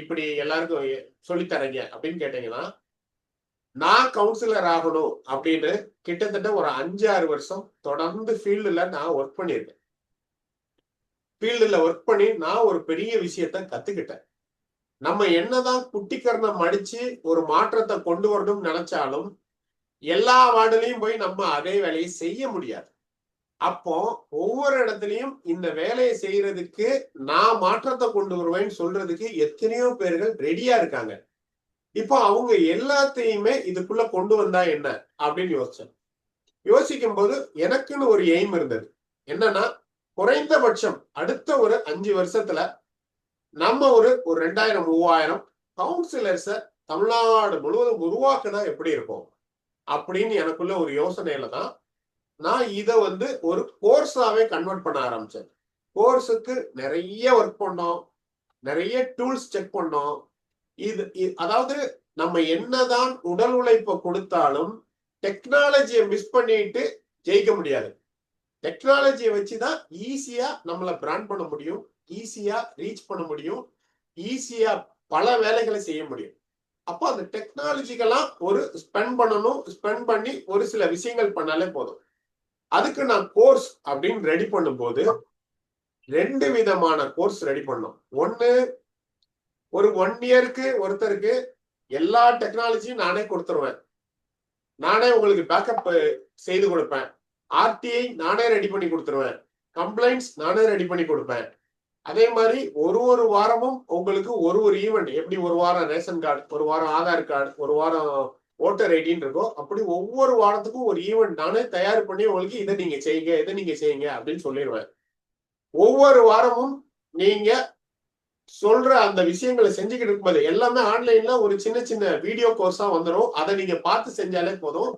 இப்படி எல்லாருக்கும் சொல்லி தரீங்க அப்படின்னு கேட்டீங்கன்னா, நான் கவுன்சிலர் ஆகணும் அப்படின்னு கிட்டத்தட்ட ஒரு 5-6 வருஷம் தொடர்ந்து ஃபீல்டுல நான் ஒர்க் பண்ணியிருக்கேன். ஃபீல்டுல ஒர்க் பண்ணி நான் ஒரு பெரிய விஷயத்த கத்துக்கிட்டேன். நம்ம என்னதான் குட்டிக்கரணம் அடிச்சு ஒரு மாற்றத்தை கொண்டு வரணும்னு நினைச்சாலும் எல்லா வார்டுலையும் போய் நம்ம அதே வேலையை செய்ய முடியாது. அப்போ ஒவ்வொரு இடத்துலயும் இந்த வேலையை செய்யறதுக்கு நான் மாற்றத்தை கொண்டு வருவேன்னு சொல்றதுக்கு எத்தனையோ பேர்கள் ரெடியா இருக்காங்க. இப்போ அவங்க எல்லாத்தையுமே இதுக்குள்ள கொண்டு வந்தா என்ன அப்படின்னு யோசிச்சேன். யோசிக்கும் போது எனக்குன்னு ஒரு எய்ம் இருந்தது. என்னன்னா, குறைந்தபட்சம் அடுத்த ஒரு 5 வருஷத்துல நம்ம ஒரு 2000 3000 கவுன்சிலர்ஸ தமிழ்நாடு முழுவதும் உருவாக்குனா எப்படி இருக்கும் அப்படின்னு எனக்குள்ள ஒரு யோசனையில தான் நான் இதை வந்து ஒரு கோர்ஸாவே கன்வெர்ட் பண்ண ஆரம்பிச்சேன். கோர்ஸுக்கு நிறைய ஒர்க் பண்ணோம், நிறைய டூல்ஸ் செக் பண்ணோம். அதாவது நம்ம என்னதான் உடல் உழைப்பை கொடுத்தாலும் டெக்னாலஜியை மிஸ் பண்ணிட்டு ஜெயிக்க முடியாது. டெக்னாலஜியை வச்சுதான் ஈஸியா நம்மளை பிராண்ட் பண்ண முடியும், ஈஸியா ரீச் பண்ண முடியும், ஈஸியா பல வேலைகளை செய்ய முடியும். அப்போ அந்த டெக்னாலஜிக்கெல்லாம் ஒரு ஸ்பெண்ட் பண்ணணும், ஸ்பெண்ட் பண்ணி ஒரு சில விஷயங்கள் பண்ணாலே போதும். அதுக்கு நான் கோர்ஸ் அப்படின்னு ரெடி பண்ணும்போது 2 விதமான கோர்ஸ் ரெடி பண்ணோம். ஒன்னு, ஒரு 1 இயருக்கு ஒருத்தருக்கு எல்லா டெக்னாலஜியும் நானே கொடுத்துருவேன், நானே உங்களுக்கு பேக்கப் செய்து கொடுப்பேன், ஆர்டிஐ நானே ரெடி பண்ணி கொடுத்துருவேன், கம்ப்ளைண்ட்ஸ் நானே ரெடி பண்ணி கொடுப்பேன். அதே மாதிரி ஒரு வாரமும் உங்களுக்கு ஒரு ஈவெண்ட், எப்படி ஒரு வாரம் ரேஷன் கார்டு, ஒரு வாரம் ஆதார் கார்டு, ஒரு வாரம் ஓட்டர் ஐடின்னு இருக்கோ அப்படி ஒவ்வொரு வாரத்துக்கும் ஒரு ஈவெண்ட் நானே தயார் பண்ணி உங்களுக்கு இதை நீங்க செய்யுங்க, இதை நீங்க செய்யுங்க அப்படின்னு சொல்லிடுவேன். ஒவ்வொரு வாரமும் நீங்க சொல்ற அந்த விஷயங்களை செஞ்சுக்கிட்டு இருக்கும்போது எல்லாமே ஆன்லைன்ல ஒரு சின்ன சின்ன வீடியோ கோர்ஸா வந்துடும். அதை நீங்க பார்த்து செஞ்சாலே போதும்.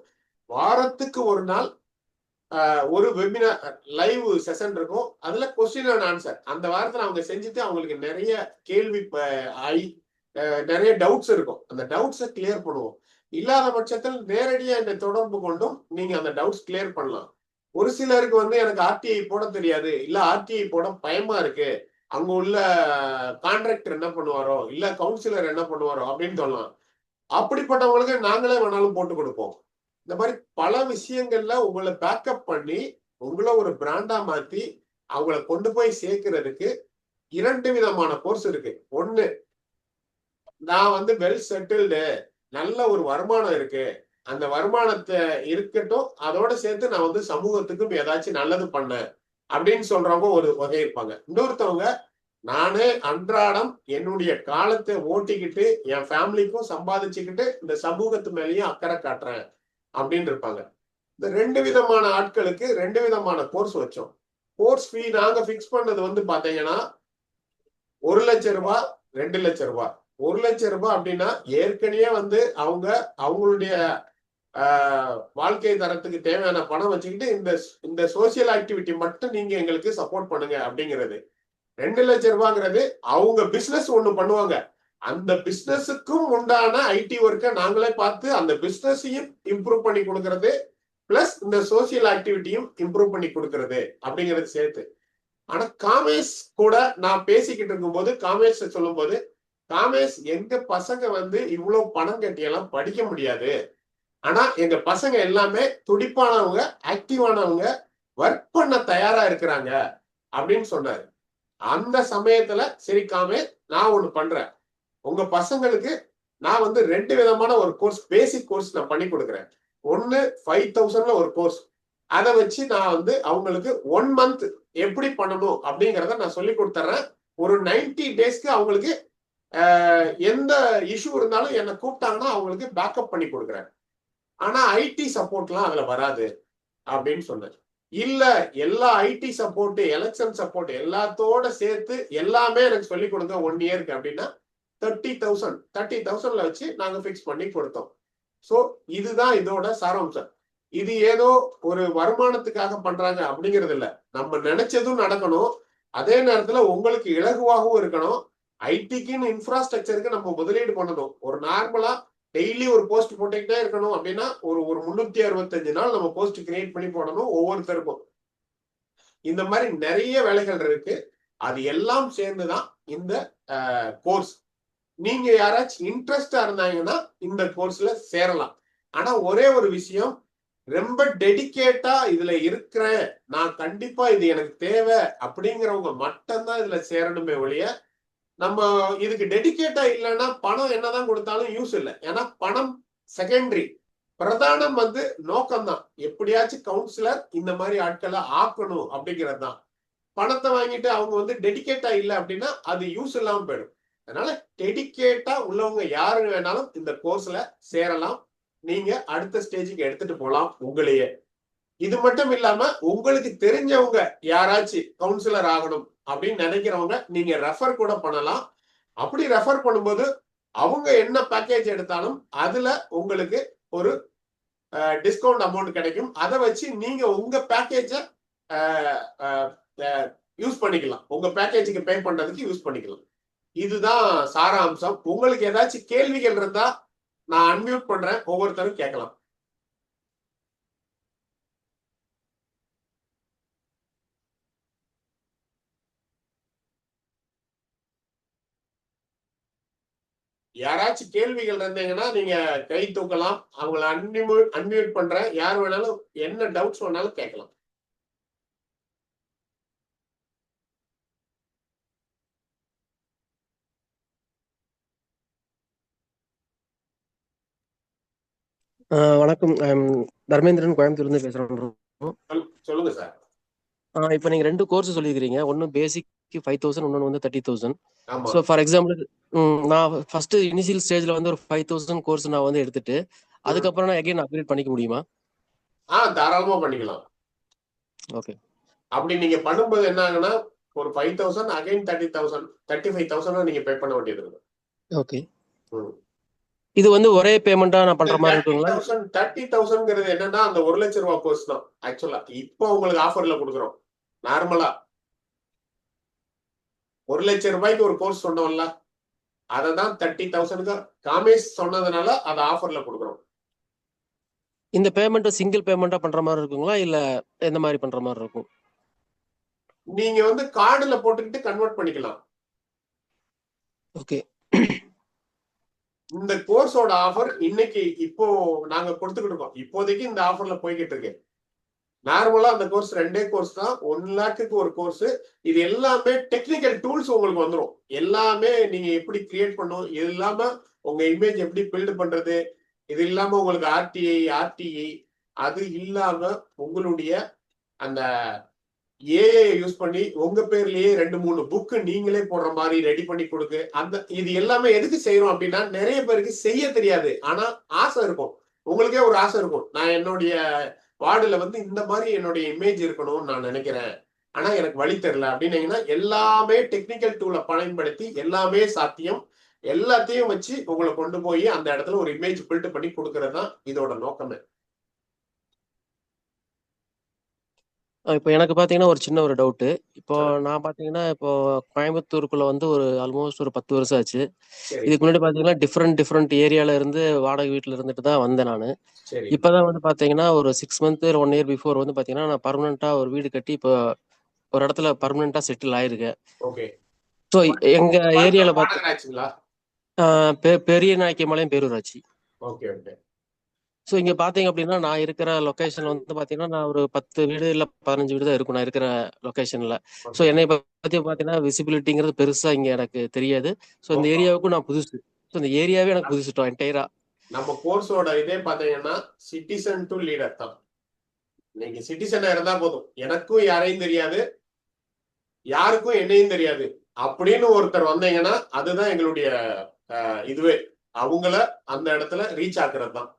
வாரத்துக்கு ஒரு நாள் ஒரு வெபினார் லைவ் செஷன் இருக்கும். அதுல கொஸ்டின் அண்ட் ஆன்சர் அந்த வாரத்துல அவங்க செஞ்சுட்டு அவங்களுக்கு நிறைய கேள்வி நிறைய டவுட்ஸ் இருக்கும். அந்த டவுட்ஸை கிளியர் பண்ணுவோம். இல்லாத பட்சத்தில் நேரடியா என்னை தொடர்பு கொண்டும் நீங்க அந்த டவுட்ஸ் கிளியர் பண்ணலாம். ஒரு சிலருக்கு வந்து எனக்கு ஆர்டிஐ போட தெரியாது, இல்ல ஆர்டிஐ போட பயமா இருக்கு, அங்க உள்ள கான்ட்ராக்டர் என்ன பண்ணுவாரோ இல்ல கவுன்சிலர் என்ன பண்ணுவாரோ அப்படின்னு சொல்லலாம். அப்படிப்பட்டவங்களுக்கு நாங்களே வேணாலும் போட்டு கொடுப்போம். இந்த மாதிரி பல விஷயங்கள்ல உங்களை பேக்கப் பண்ணி உங்களை ஒரு பிராண்டா மாத்தி அவங்கள கொண்டு போய் சேர்க்கிறதுக்கு 2 விதமான கோர்ஸ் இருக்கு. ஒண்ணு, நான் வந்து வெல் செட்டில்டு, நல்ல ஒரு வருமானம் இருக்கு, அந்த வருமானத்தை இருக்கட்டும், அதோட சேர்த்து நான் வந்து சமூகத்துக்கும் ஏதாச்சும் நல்லது பண்ணேன் அப்படின்னு சொல்றவங்க ஒரு வகை இருப்பாங்க. இன்னொருத்தவங்க, நானே அன்றாடம் என்னுடைய காலத்தை ஓட்டிக்கிட்டு என் ஃபேமிலிக்கும் சம்பாதிச்சுக்கிட்டு இந்த சமூகத்து மேலேயும் அக்கறை காட்டுறேன் அப்படின்னு இருப்பாங்க. இந்த 2 விதமான ஆட்களுக்கு 2 விதமான கோர்ஸ் வச்சோம். கோர்ஸ் ஃபீ நாங்க பிக்ஸ் பண்ணது வந்து பாத்தீங்கன்னா 1 லட்சம் ரூபாய், 2 லட்சம் ரூபாய். 1 லட்சம் ரூபாய் அப்படின்னா ஏற்கனவே வந்து அவங்களுடைய வாழ்க்கை தரத்துக்கு தேவையான பணம் வச்சுக்கிட்டு இந்த சோசியல் ஆக்டிவிட்டி மட்டும் நீங்க எங்களுக்கு சப்போர்ட் பண்ணுங்க அப்படிங்கிறது. 2 லட்சம் ரூபாங்கிறது அவங்க பிசினஸ் ஒண்ணு பண்ணுவாங்க, அந்த பிசினஸுக்கும் உண்டான ஐடி ஒர்க்கை நாங்களே பார்த்து அந்த பிசினஸையும் இம்ப்ரூவ் பண்ணி கொடுக்கறது, பிளஸ் இந்த சோசியல் ஆக்டிவிட்டியும் இம்ப்ரூவ் பண்ணி கொடுக்கறது அப்படிங்கிறது சேர்த்து. ஆனா காமேஷ் கூட நான் பேசிக்கிட்டு இருக்கும்போது காமேஷ் சொல்லும் போது, காமேஷ் எங்க பசங்க வந்து இவ்வளவு பணம் கட்டியெல்லாம் படிக்க முடியாது, ஆனா எங்க பசங்க எல்லாமே துடிப்பானவங்க, ஆக்டிவானவங்க, ஒர்க் பண்ண தயாரா இருக்கிறாங்க அப்படின்னு சொன்னாரு. அந்த சமயத்துல சரி காமேஷ், நான் ஒண்ணு பண்றேன், உங்க பசங்களுக்கு நான் வந்து 2 விதமான ஒரு கோர்ஸ், பேசிக் கோர்ஸ் நான் பண்ணி கொடுக்குறேன். ஒன்னு 5000ல ஒரு கோர்ஸ், அதை வச்சு நான் வந்து அவங்களுக்கு 1 மந்த் எப்படி பண்ணணும் அப்படிங்கிறத நான் சொல்லி கொடுத்துறேன். ஒரு 90 டேஸ்க்கு அவங்களுக்கு எந்த இஷ்யூ இருந்தாலும் என்னை கூப்பிட்டாங்கன்னா அவங்களுக்கு பேக்கப் பண்ணி கொடுக்குறேன். ஆனா ஐடி சப்போர்ட்லாம் அதுல வராது அப்படின்னு சொன்னேன். இல்ல, எல்லா ஐடி சப்போர்ட், எலெக்ஷன் சப்போர்ட் எல்லாத்தோட சேர்த்து எல்லாமே எனக்கு சொல்லி கொடுங்க 1 இயருக்கு அப்படின்னா 30,000ல வச்சு நாங்க பிக்ஸ் பண்ணி கொடுத்தோம். சோ இதுதான் இதோட சாராம்சம். இது ஏதோ ஒரு வருமானத்துக்காக பண்றாங்க அப்படிங்கிறது இல்ல. நம்ம நினைச்சதும் நடக்கணும், அதே நேரத்துல உங்களுக்கு இலகுவாகவும் இருக்கணும். ஐடிக்குன்னு இன்ஃப்ராஸ்ட்ரக்சருக்கு நம்ம முதலீடு பண்ணணும். ஒரு நார்மலா டெய்லி ஒரு போஸ்ட் போட்டுக்கிட்டே இருக்கணும் அப்படின்னா ஒரு 365 நாள் நம்ம போஸ்ட் கிரியேட் பண்ணி போடணும் ஒவ்வொருத்தருக்கும். இந்த மாதிரி நிறைய வேலைகள் இருக்கு. அது எல்லாம் சேர்ந்துதான் இந்த கோர்ஸ். நீங்க யாராச்சும் இன்ட்ரெஸ்டா இருந்தாங்கன்னா இந்த கோர்ஸ்ல சேரலாம். ஆனா ஒரே ஒரு விஷயம், ரொம்ப டெடிகேட்டா இதுல இருக்கிறேன், நான் கண்டிப்பா இது எனக்கு தேவை அப்படிங்கிறவங்க மட்டும்தான் இதுல சேரணுமே ஒழிய, நம்ம இதுக்கு டெடிகேட்டா இல்லைன்னா பணம் என்னதான் கொடுத்தாலும் யூஸ் இல்லை. ஏன்னா பணம் செகண்டரி, பிரதானம் வந்து நோக்கம்தான். எப்படியாச்சும் கவுன்சிலர் இந்த மாதிரி ஆட்களை ஆக்கணும் அப்படிங்கிறது தான். பணத்தை வாங்கிட்டு அவங்க வந்து டெடிகேட்டா இல்லை அப்படின்னா அது யூஸ் இல்லாம போயிடும். அதனால டெடிகேட்டா உள்ளவங்க யாரு வேணாலும் இந்த கோர்ஸ்ல சேரலாம். நீங்க அடுத்த ஸ்டேஜுக்கு எடுத்துட்டு போகலாம் உங்களையே. இது மட்டும் இல்லாம உங்களுக்கு தெரிஞ்சவங்க யாராச்சும் கவுன்சிலர் ஆகணும் அப்படின்னு நினைக்கிறவங்க நீங்க ரெஃபர் கூட பண்ணலாம். அப்படி ரெஃபர் பண்ணும்போது அவங்க என்ன பேக்கேஜ் எடுத்தாலும் அதுல உங்களுக்கு ஒரு டிஸ்கவுண்ட் அமௌண்ட் கிடைக்கும். அதை வச்சு நீங்க உங்க பேக்கேஜ யூஸ் பண்ணிக்கலாம். உங்க பேக்கேஜுக்கு பே பண்றதுக்கு யூஸ் பண்ணிக்கலாம். இதுதான் சாராம்சம். உங்களுக்கு ஏதாச்சும் கேள்விகள் இருந்தா நான் அன்மியூட் பண்றேன், ஒவ்வொருத்தரும் கேட்கலாம். யாராச்சும் கேள்விகள் இருந்தீங்கன்னா நீங்க கை தூக்கலாம். அவங்கள அன்மியூட் பண்றேன். யார் வேணாலும் என்ன டவுட்ஸ் வேணாலும் கேட்கலாம். வணக்கம். தர்மேந்திரன், கோயம்புத்தூர்லேருந்து பேசுகிறோம். சொல்லுங்க சார். இப்போ நீங்கள் 2 கோர்ஸ் சொல்லியிருக்கிறீங்க. ஒன்று பேசிக் 5,000, இன்னொன்று வந்து 30,000. ஆமா. ஸோ ஃபார் எக்ஸாம்பிள் நான் ஃபர்ஸ்ட் இனிஷியல் ஸ்டேஜில் வந்து ஒரு 5,000 கோர்ஸ் நான் வந்து எடுத்துட்டு அதுக்கப்புறம் நான் அகைன் அப்கிரேட் பண்ணிக்க முடியுமா? தாராளமா பண்ணிக்கலாம். ஓகே. அப்படி நீங்க பண்ணும்போது என்ன ஆகுனா ஒரு 5,000 அகைன் 30,000 35,000 நீங்க பே பண்ண வேண்டியது இருக்கும். ஓகே. இது வந்து ஒரே பேமெண்டா நான் பண்ற மாதிரி இருக்குங்களா? 30,000ங்கிறது என்னன்னா அந்த 1 லட்சம் ரூபாய் கோர்ஸ் தான் ஆக்சுவலா. இப்போ உங்களுக்கு ஆஃபர்ல கொடுக்குறோம். நார்மலா 1 லட்சம் ரூபாய்க்கு ஒரு கோர்ஸ் சொன்னோம்ல, அதை தான் 30,000க்கு காமேஷ் சொன்னதுனால அதை ஆஃபர்ல கொடுக்குறோம். இந்த பேமெண்ட் சிங்கிள் பேமெண்டா பண்ற மாதிரி இருக்குங்களா இல்ல எந்த மாதிரி பண்ற மாதிரி இருக்கும்? நீங்க வந்து கார்டுல போட்டுக்கிட்டு கன்வெர்ட் பண்ணிக்கலாம். ஓகே. இந்த கோர்ஸோட ஆஃபர் இன்னைக்கு இப்போ நாங்க கொடுத்துக்கிட்டு இருக்கோம். இப்போதைக்கு இந்த ஆஃபர்ல போய்கிட்டு இருக்கு. நார்மலா அந்த கோர்ஸ் 2 கோர்ஸ் தான். 1 லேக்குக்கு ஒரு கோர்ஸ். இது எல்லாமே டெக்னிக்கல் டூல்ஸ் உங்களுக்கு வந்துடும். எல்லாமே நீங்க எப்படி கிரியேட் பண்ணும், இது இல்லாம உங்க இமேஜ் எப்படி பில்டு பண்றது, இது இல்லாம உங்களுக்கு ஆர்டிஐ, அது இல்லாம உங்களுடைய அந்த ஏஐ யூஸ் பண்ணி உங்க பேர்லயே 2-3 புக்கு நீங்களே போடுற மாதிரி ரெடி பண்ணி கொடுக்கு. அந்த இது எல்லாமே எதுக்கு செய்யறோம் அப்படின்னா, நிறைய பேருக்கு செய்ய தெரியாது. ஆனா ஆசை இருக்கும். உங்களுக்கே ஒரு ஆசை இருக்கும். நான் என்னுடைய வார்டுல வந்து இந்த மாதிரி என்னுடைய இமேஜ் இருக்கணும்னு நான் நினைக்கிறேன். ஆனா எனக்கு வழி தெரியல அப்படின்னீங்கன்னா, எல்லாமே டெக்னிக்கல் டூலை பயன்படுத்தி எல்லாமே சாத்தியம். எல்லாத்தையும் வச்சு உங்களை கொண்டு போய் அந்த இடத்துல ஒரு இமேஜ் பில்ட் பண்ணி கொடுக்கறது தான் இதோட நோக்கமே. இப்போ எனக்கு பார்த்தீங்கன்னா ஒரு சின்ன ஒரு டவுட்டு. இப்போ நான் பார்த்தீங்கன்னா இப்போ கோயம்புத்தூருக்குள்ள வந்து ஒரு ஆல்மோஸ்ட் ஒரு 10 வருஷம் ஆச்சு. இதுக்கு முன்னாடி பார்த்தீங்கன்னா டிஃப்ரெண்ட் ஏரியால இருந்து வாடகை வீட்டில் இருந்துட்டு தான் வந்தேன் நான். இப்போதான் வந்து பார்த்தீங்கன்னா ஒரு 6 மந்த் 1 இயர் பிஃபோர் வந்து பார்த்தீங்கன்னா நான் பர்மனெண்டா ஒரு வீடு கட்டி இப்போ ஒரு இடத்துல பர்மனெண்டா செட்டில் ஆயிருக்கேன். ஸோ எங்க ஏரியால பார்த்தீங்கன்னா பெரிய நாயக்கம்பாளையம் பேரூராட்சி. ஸோ இங்க பாத்தீங்க அப்படின்னா நான் இருக்கிற லொகேஷன்ல வந்து பாத்தீங்கன்னா நான் ஒரு 10 வீடு இல்ல 15 வீடு தான் இருக்கும் நான் இருக்கிற லொகேஷன்ல. ஸோ என்னை பத்தி பாத்தீங்கன்னா விசிபிலிட்டிங்கிறது பெருசா இங்க எனக்கு தெரியாது. ஸோ இந்த ஏரியாவுக்கும் நான் புதுசு. ஸோ இந்த ஏரியாவே எனக்கு புதுசுட்டோம் என்டையரா. நம்ம கோர்ஸோட இதே பாத்தீங்கன்னா சிட்டிசன் டு லீடர் தான். நீங்க சிட்டிசனா இருந்தா போதும், எனக்கும் யாரையும் தெரியாது, யாருக்கும் என்னையும் தெரியாது அப்படின்னு ஒருத்தர் வந்தீங்கன்னா அதுதான் எங்களுடைய இதுவே. அவங்கள அந்த இடத்துல ரீச் ஆக்குறது தான்.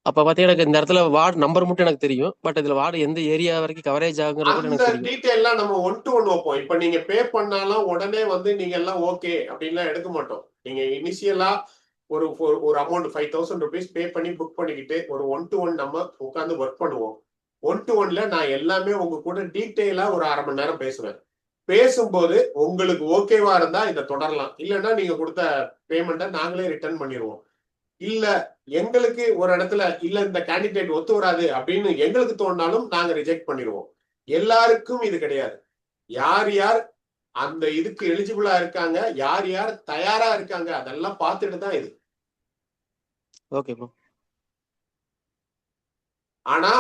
அப்ப பாத்தீங்கன்னா எனக்கு இந்த இடத்துல வார்டு நம்பர் மட்டும் எனக்கு தெரியும். பட் இதுல வார்டு எந்த ஏரியா வரைக்கும் கவரேஜ் ஆகுங்கிறது கூட எனக்கு தெரியும். டீடைல்லாம் நம்ம 1 to 1 வைப்போம். இப்ப நீங்க பே பண்ணாலும் உடனே வந்து நீங்க எல்லாம் ஓகே அப்படின்லாம் எடுக்க மாட்டோம். நீங்க இனிஷியலா ஒரு அமௌண்ட் 5,000 rupees பே பண்ணி புக் பண்ணிக்கிட்டு ஒரு 1 to 1 நம்ம உட்காந்து ஒர்க் பண்ணுவோம். 1 to 1ல நான் எல்லாமே உங்க கூட டீடைலா ஒரு 1/2 மணி நேரம் பேசுவேன். பேசும்போது உங்களுக்கு ஓகேவா இருந்தா இதை தொடரலாம். இல்லைன்னா நீங்க கொடுத்த பேமெண்ட்டை நாங்களே ரிட்டர்ன் பண்ணிடுவோம். இல்ல எங்களுக்கு ஒரு இடத்துல இல்ல இந்த கேண்டிடேட் ஒத்து வராது அப்படின்னு எங்களுக்கு தோணினாலும் நாங்க ரிஜெக்ட் பண்ணிடுவோம். எல்லாருக்கும் இது கிடையாது. யார் யார் அந்த இதுக்கு எலிஜிபிளா இருக்காங்க, யார் யார் தயாரா இருக்காங்க, அதெல்லாம் பார்த்துட்டு தான் இது. Okay bro. ஆனா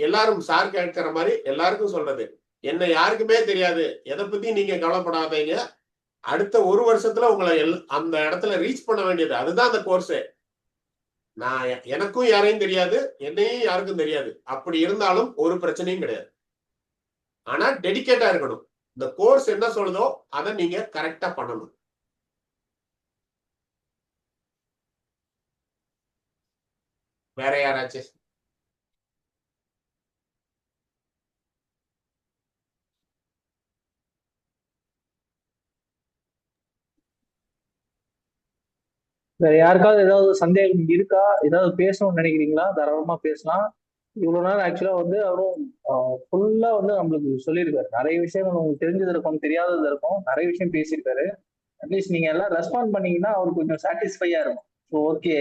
எல்லாரும் சார் கேட்கிற மாதிரி எல்லாருக்கும் சொல்றது, என்ன யாருக்குமே தெரியாது, எதை பத்தி நீங்க கவலைப்படாதீங்க, அடுத்த 1 வருஷத்துல உங்களை அந்த இடத்துல ரீச் பண்ண வேண்டியது அதுதான் அந்த கோர்ஸே. நான் எனக்கும் யாரையும் தெரியாது, என்னையும் யாருக்கும் தெரியாது. அப்படி இருந்தாலும் ஒரு பிரச்சனையும் கிடையாது. ஆனா டெடிகேட்டா இருக்கணும். இந்த கோர்ஸ் என்ன சொல்லுதோ அதை நீங்க கரெக்டா பண்ணணும். வேற யாராச்சும்? வேற யாருக்காவது ஏதாவது சந்தேகம் இருக்கா? ஏதாவது பேசணும்னு நினைக்கிறீங்களா? தாராளமா பேசலாம். இவ்வளவு நேரம் ஆக்சுவலா வந்து அவரும் ஃபுல்லா வந்து நம்மளுக்கு சொல்லியிருக்காரு. நிறைய விஷயங்கள் உங்களுக்கு தெரிஞ்சது இருக்கும், தெரியாதது இருக்கும். நிறைய விஷயம் பேசியிருக்காரு. அட்லீஸ்ட் நீங்க எல்லாம் ரெஸ்பாண்ட் பண்ணீங்கன்னா அவருக்கு கொஞ்சம் சாட்டிஸ்ஃபையா இருக்கும். ஸோ ஓகே,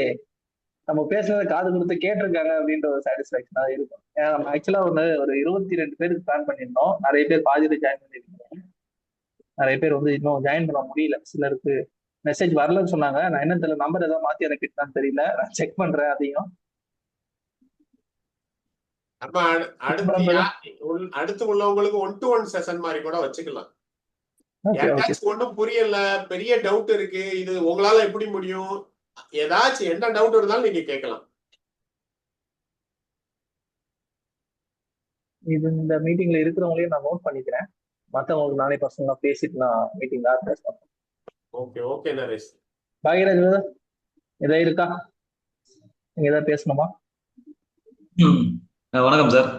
நம்ம பேசுனதை காது கொடுத்து கேட்டிருக்காங்க அப்படின்ற ஒரு சாட்டிஸ்ஃபேக்ஷனா இருக்கும். ஏன்னா நம்ம ஆக்சுவலா ஒரு 22 பேருக்கு பிளான் பண்ணியிருந்தோம். நிறைய பேர் பாதியில ஜாயின் பண்ணிருக்கோம். நிறைய பேர் வந்து இன்னும் ஜாயின் பண்ண முடியல. சிலருக்கு மெசேஜ் வரலன்னு சொன்னாங்க. நான் என்ன தெரியல, நம்பர் ஏதாவது மாத்தி அனுப்பிட்டான்னு தெரியல. நான் செக் பண்றேன் அதையும். நம்ம அடுத்து உள்ளவங்களுக்கு 1-to-1 செஷன் மாதிரி கூட வச்சுக்கலாம். யாருக்காச்சும் ஒன்றும் புரியல, பெரிய டவுட் இருக்கு, இது உங்களால எப்படி முடியும், ஏதாச்சும் என்ன டவுட் இருந்தாலும் நீங்க கேட்கலாம். இது இந்த மீட்டிங்ல இருக்கிறவங்களையும் நான் நோட் பண்ணிக்கிறேன். மற்றவங்களுக்கு நானே பர்சனலா பேசிட்டு நான் மீட்டிங் ஆர்கனைஸ் பண்றேன். Okay okay Naresh. பாகிராஜ் ஏதாவது இருக்கா? நீங்க ஏதாவது பேசணுமா? வணக்கம் சார்.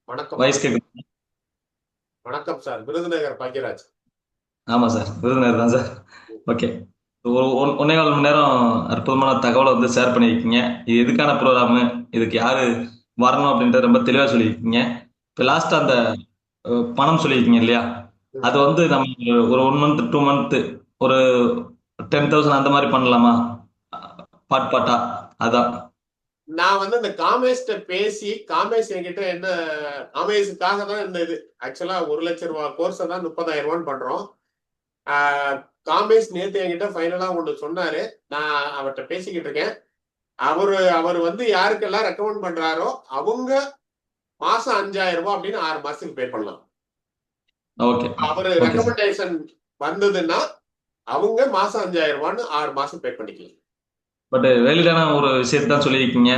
வணக்கம். வாய்ஸ் கேக்குது? வணக்கம் சார், விருதுநகர் பாக்கியராஜ். ஆமா சார், விருதுநகர் தான் சார். ஓகே, ஒன்னே கால் மணி நேரம் அற்புதமான தகவலை வந்து ஷேர் பண்ணியிருக்கீங்க. இது எதுக்கான ப்ரோக்ராமு, இதுக்கு யாரு வரணும் அப்படின்றத ரொம்ப தெளிவா சொல்லியிருக்கீங்க. இப்போ லாஸ்ட் அந்த பணம் சொல்லியிருக்கீங்க இல்லையா, அது வந்து நம்ம ஒரு 1 month 2 month ஒரு 10,000 அந்த மாதிரி பண்ணலாமா, பாட்டா? அதான் நான் வந்து இந்த காமேஷ்ட பேசி, காமேஷ் என்கிட்ட என்ன, காமேஷுக்காக தான் இந்த இது ஆக்சுவலா 1 லட்சம் ரூபாய் கோர்ஸை தான் 30,000 ரூபான்னு பண்றோம். காமேஷ் நேத்து என்கிட்ட ஃபைனலா ஒன்று சொன்னாரு. நான் அவர்கிட்ட பேசிக்கிட்டு இருக்கேன். அவர் வந்து யாருக்கெல்லாம் ரெக்கமெண்ட் பண்றாரோ அவங்க மாசம் 5,000 ரூபாய் அப்படின்னு 6 மாசத்துக்கு பே பண்ணலாம். அவரு ரெக்கமெண்டேஷன் வந்ததுன்னா அவங்க மாசம் 5,000 ரூபான்னு 6 மாசம் பே பண்ணிக்கலாம். பட் வேலிடான ஒரு விஷயத்தான் சொல்லியிருக்கீங்க.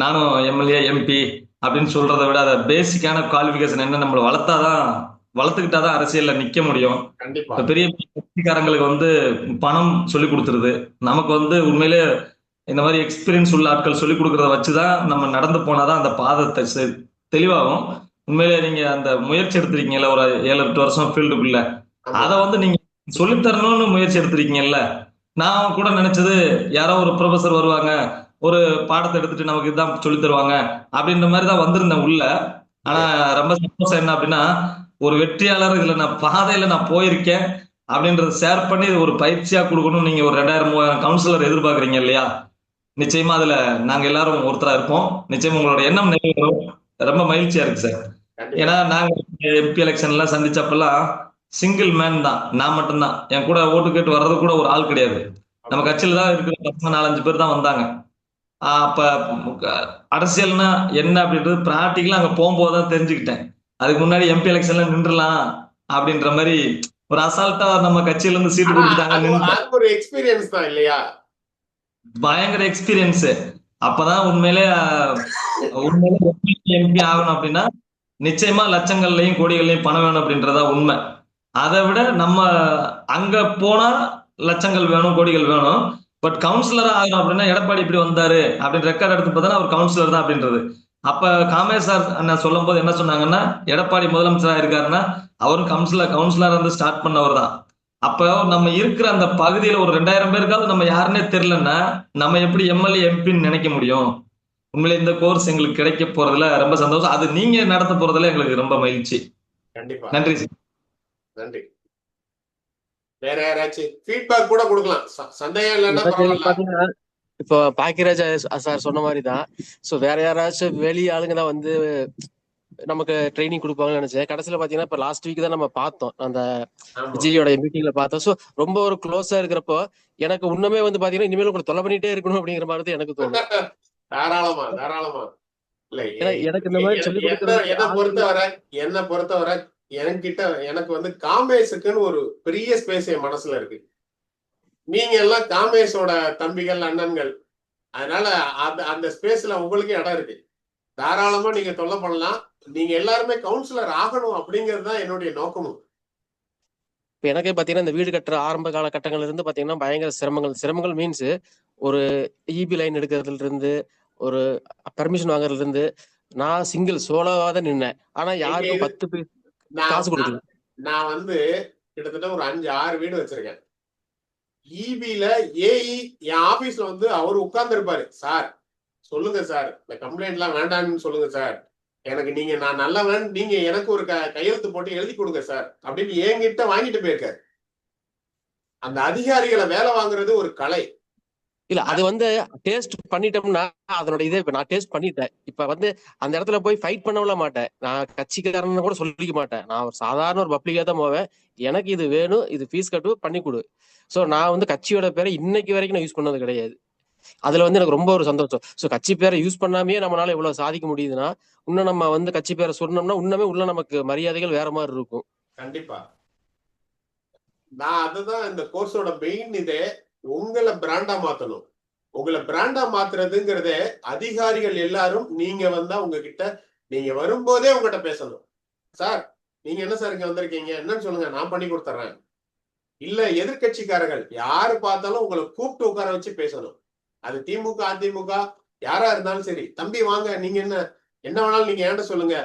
நானும் எம்எல்ஏ எம்பி அப்படின்னு சொல்றதை விட அதை பேசிக்கான குவாலிஃபிகேஷன் என்ன, நம்மளை வளர்த்துக்கிட்டாதான் அரசியல்ல நிக்க முடியும். கண்டிப்பா. பெரிய கட்சிக்காரங்களுக்கு வந்து பணம் சொல்லி கொடுத்துருது. நமக்கு வந்து உண்மையிலே இந்த மாதிரி எக்ஸ்பீரியன்ஸ் உள்ள ஆட்கள் சொல்லி கொடுக்கறத வச்சுதான் நம்ம நடந்து போனாதான் அந்த பாதத்தை தெளிவாகும். உண்மையிலே நீங்க அந்த முயற்சி எடுத்திருக்கீங்கல்ல, ஒரு 7-8 வருஷம் ஃபீல்டுக்குள்ள, அதை வந்து நீங்க சொல்லித்தரணும்னு முயற்சி எடுத்திருக்கீங்கல்ல. நான் கூட நினைச்சது யாரோ ஒரு ப்ரொஃபசர் வருவாங்க, ஒரு பாடத்தை எடுத்துட்டு நமக்கு இதுதான் சொல்லி தருவாங்க அப்படின்ற மாதிரி தான் வந்திருந்தேன் உள்ள. ஆனா ரொம்ப சந்தோஷம் என்ன அப்படின்னா, ஒரு வெற்றியாளர் இதுல நான் பாதையில நான் போயிருக்கேன் அப்படின்றத ஷேர் பண்ணி ஒரு பயிற்சியா கொடுக்கணும். நீங்க ஒரு 2000-3000 கவுன்சிலர் எதிர்பார்க்கறீங்க இல்லையா, நிச்சயமா அதுல நாங்க எல்லாரும் ஒருத்தரா இருப்போம். நிச்சயமா உங்களோட எண்ணம் நிறைவேறும். ரொம்ப மகிழ்ச்சியா இருக்கு சார். ஏன்னா நாங்க எம்பி எலெக்ஷன்ல சந்திச்சப்பெல்லாம் சிங்கிள் மேன் தான், நான் மட்டும்தான். என் கூட ஓட்டு கேட்டு வர்றது கூட ஒரு ஆள் கிடையாது. நம்ம கட்சியில தான் இருக்கிற பசங்க 4-5 பேர் தான் வந்தாங்க. அப்ப அரசியல்னா என்ன அப்படின்றது பிராக்டிக்கலா அங்க போகும்போதுதான் தெரிஞ்சுக்கிட்டேன். அதுக்கு முன்னாடி எம்பி எலெக்ஷன்ல நின்றுலாம் அப்படின்ற மாதிரி ஒரு அசால்ட்டா நம்ம கட்சியில இருந்து சீட்டு கொடுத்துட்டாங்க. ஒரு எக்ஸ்பீரியன்ஸ் தான் இல்லையா, பயங்கர எக்ஸ்பீரியன்ஸ். அப்பதான் உண்மையிலே எம்பி ஆகணும் அப்படின்னா நிச்சயமா லட்சங்கள்லயும் கோடிகள்லயும் பணம் வேணும் அப்படின்றதா உண்மை. அதை விட நம்ம அங்க போனா லட்சங்கள் வேணும், கோடிகள் வேணும். பட் கவுன்சிலரா ஆகணும் அப்படின்னா எடப்பாடி இப்படி வந்தாரு அப்படின்னு ரெக்கார்ட் எடுத்து பார்த்தா அவர் கவுன்சிலர் தான் அப்படின்றது. அப்ப காமேஷ் சார் அண்ணன் சொல்லும் போது என்ன சொன்னாங்கன்னா, எடப்பாடி முதலமைச்சரா இருக்காருன்னா அவரும் கவுன்சிலர் வந்து ஸ்டார்ட் பண்ணவர் தான். அப்ப நம்ம இருக்கிற அந்த பகுதியில ஒரு 2000 பேருக்காவது நம்ம யாருன்னே தெரியலன்னா நம்ம எப்படி எம்எல்ஏ எம்பின்னு நினைக்க முடியும்? உண்மையிலே இந்த கோர்ஸ் எங்களுக்கு கிடைக்க போறதுல ரொம்ப சந்தோஷம். அது நீங்க நடத்த போறதுல எங்களுக்கு ரொம்ப மகிழ்ச்சி. கண்டிப்பா. நன்றி சார். நன்றி. வேற யாராச்சும் ஃபீட்பேக் கூட கொடுக்கலாம், சந்தேகம் இல்லைன்னா பரவாயில்ல. இப்போ பாக்கியராஜ் சார் சொன்ன மாதிரி தான். ஸோ வேற யாராச்சும் வெளி ஆளுங்க தான் வந்து நமக்கு ட்ரைனிங் கொடுப்பாங்கன்னு நினைச்சேன். கடைசியில பாத்தீங்கன்னா இப்ப லாஸ்ட் வீக் தான் நம்ம பார்த்தோம், அந்த விஜயோட மீட்டிங்ல பார்த்தோம். ஸோ ரொம்ப ஒரு க்ளோஸா இருக்கிறப்போ எனக்கு இன்னுமே வந்து பாத்தீங்கன்னா இனிமேல் உங்களுக்கு தொலை பண்ணிட்டே இருக்கணும் அப்படிங்கிற மாதிரி தான் எனக்கு தோணும். தாராளமா தாராளமா. இல்ல எனக்கு இந்த மாதிரி சொல்லி என்ன பொறுத்தவரை என்கிட்ட எனக்கு வந்து காமேஷுக்குன்னு ஒரு பெரிய ஸ்பேஸ் என் மனசுல இருக்கு. நீங்க எல்லாம் காமேஷோட தம்பிகள், அண்ணன்கள். அதனால அந்த ஸ்பேஸ்ல உங்களுக்கு இடம் இருக்கு. தாராளமா நீங்க தொல்லை பண்ணலாம். நீங்க எல்லாருமே கவுன்சிலர் ஆகணும் அப்படிங்கிறது தான் என்னுடைய நோக்கமும். இப்ப எனக்கே பாத்தீங்கன்னா இந்த வீடு கட்டுற ஆரம்ப காலகட்டங்கள்ல இருந்து பாத்தீங்கன்னா பயங்கர சிரமங்கள் மீன்ஸ் ஒரு இபி லைன் எடுக்கிறதுல இருந்து ஒரு பர்மிஷன் வாங்குறதுல இருந்து நான் சிங்கிள் சோலோவா தான் நின்னேன். ஆனா யாருக்கும் 10 பேர் காசு கொடுக்கல. நான் வந்து கிட்டத்தட்ட ஒரு 5-6 வீடு வச்சிருக்கேன். இபில ஏஇ என் ஆபீஸ்ல வந்து அவர் உட்கார்ந்து இருப்பாரு. சார் சொல்லுங்க சார், இந்த கம்ப்ளைண்ட் எல்லாம் வேண்டாம்னு சொல்லுங்க சார், எனக்கு நான் நல்லவன், நீங்க எனக்கு ஒரு கையெழுத்து போட்டு எழுதி கொடுங்க சார் அப்படின்னு என்கிட்ட வாங்கிட்டு போயிருக்காரு. அந்த அதிகாரிகளை வேலை வாங்குறது ஒரு கலை. இல்ல அது வந்து டேஸ்ட் பண்ணிட்டோம்னா அதனோட இதே இப்ப நான் டேஸ்ட் பண்ணிட்டேன். இப்ப வந்து அந்த இடத்துல போய் ஃபைட் பண்ணவே மாட்டேன். நான் கட்சிக்காரன்னு கூட சொல்லிக்க மாட்டேன். நான் ஒரு சாதாரண ஒரு பப்ளிக்கா தான் போவேன். எனக்கு இது வேணும், இது ஃபீஸ் கட்டு பண்ணி கொடு. ஸோ நான் வந்து கட்சியோட பேரை இன்னைக்கு வரைக்கும் நான் யூஸ் பண்ணது கிடையாது. அதுல வந்து எனக்கு ரொம்ப ஒரு சந்தோஷம். ஸோ கட்சி பேரை யூஸ் பண்ணாமே நம்மளால இவ்வளவு சாதிக்க முடியுதுன்னா, இன்னும் நம்ம வந்து கட்சி பேரை சொன்னோம்னா இன்னுமே உள்ள நமக்கு மரியாதைகள் வேற மாதிரி இருக்கும். கண்டிப்பா. நான் அதுதான் இந்த கோர்ஸோட மெயின் இதே. உங்களை பிராண்டா மாத்தணும். உங்களை பிராண்டா மாத்துறதுங்கிறதே அதிகாரிகள் எல்லாரும் நீங்க வந்தா உங்ககிட்ட, நீங்க வரும்போதே உங்ககிட்ட பேசணும். சார் நீங்க என்ன சார் இங்க வந்திருக்கீங்க, என்னன்னு சொல்லுங்க, நான் பண்ணி கொடுத்துறேன். இல்ல எதிர்கட்சிக்காரர்கள் யாரு பார்த்தாலும் உங்களை கூப்பிட்டு உட்கார வச்சு பேசணும். அது திமுக அதிமுக யாரா இருந்தாலும் சரி, தம்பி வாங்க, நீங்க என்ன வேணாலும் நீங்க ஏன்ட சொல்லுங்க.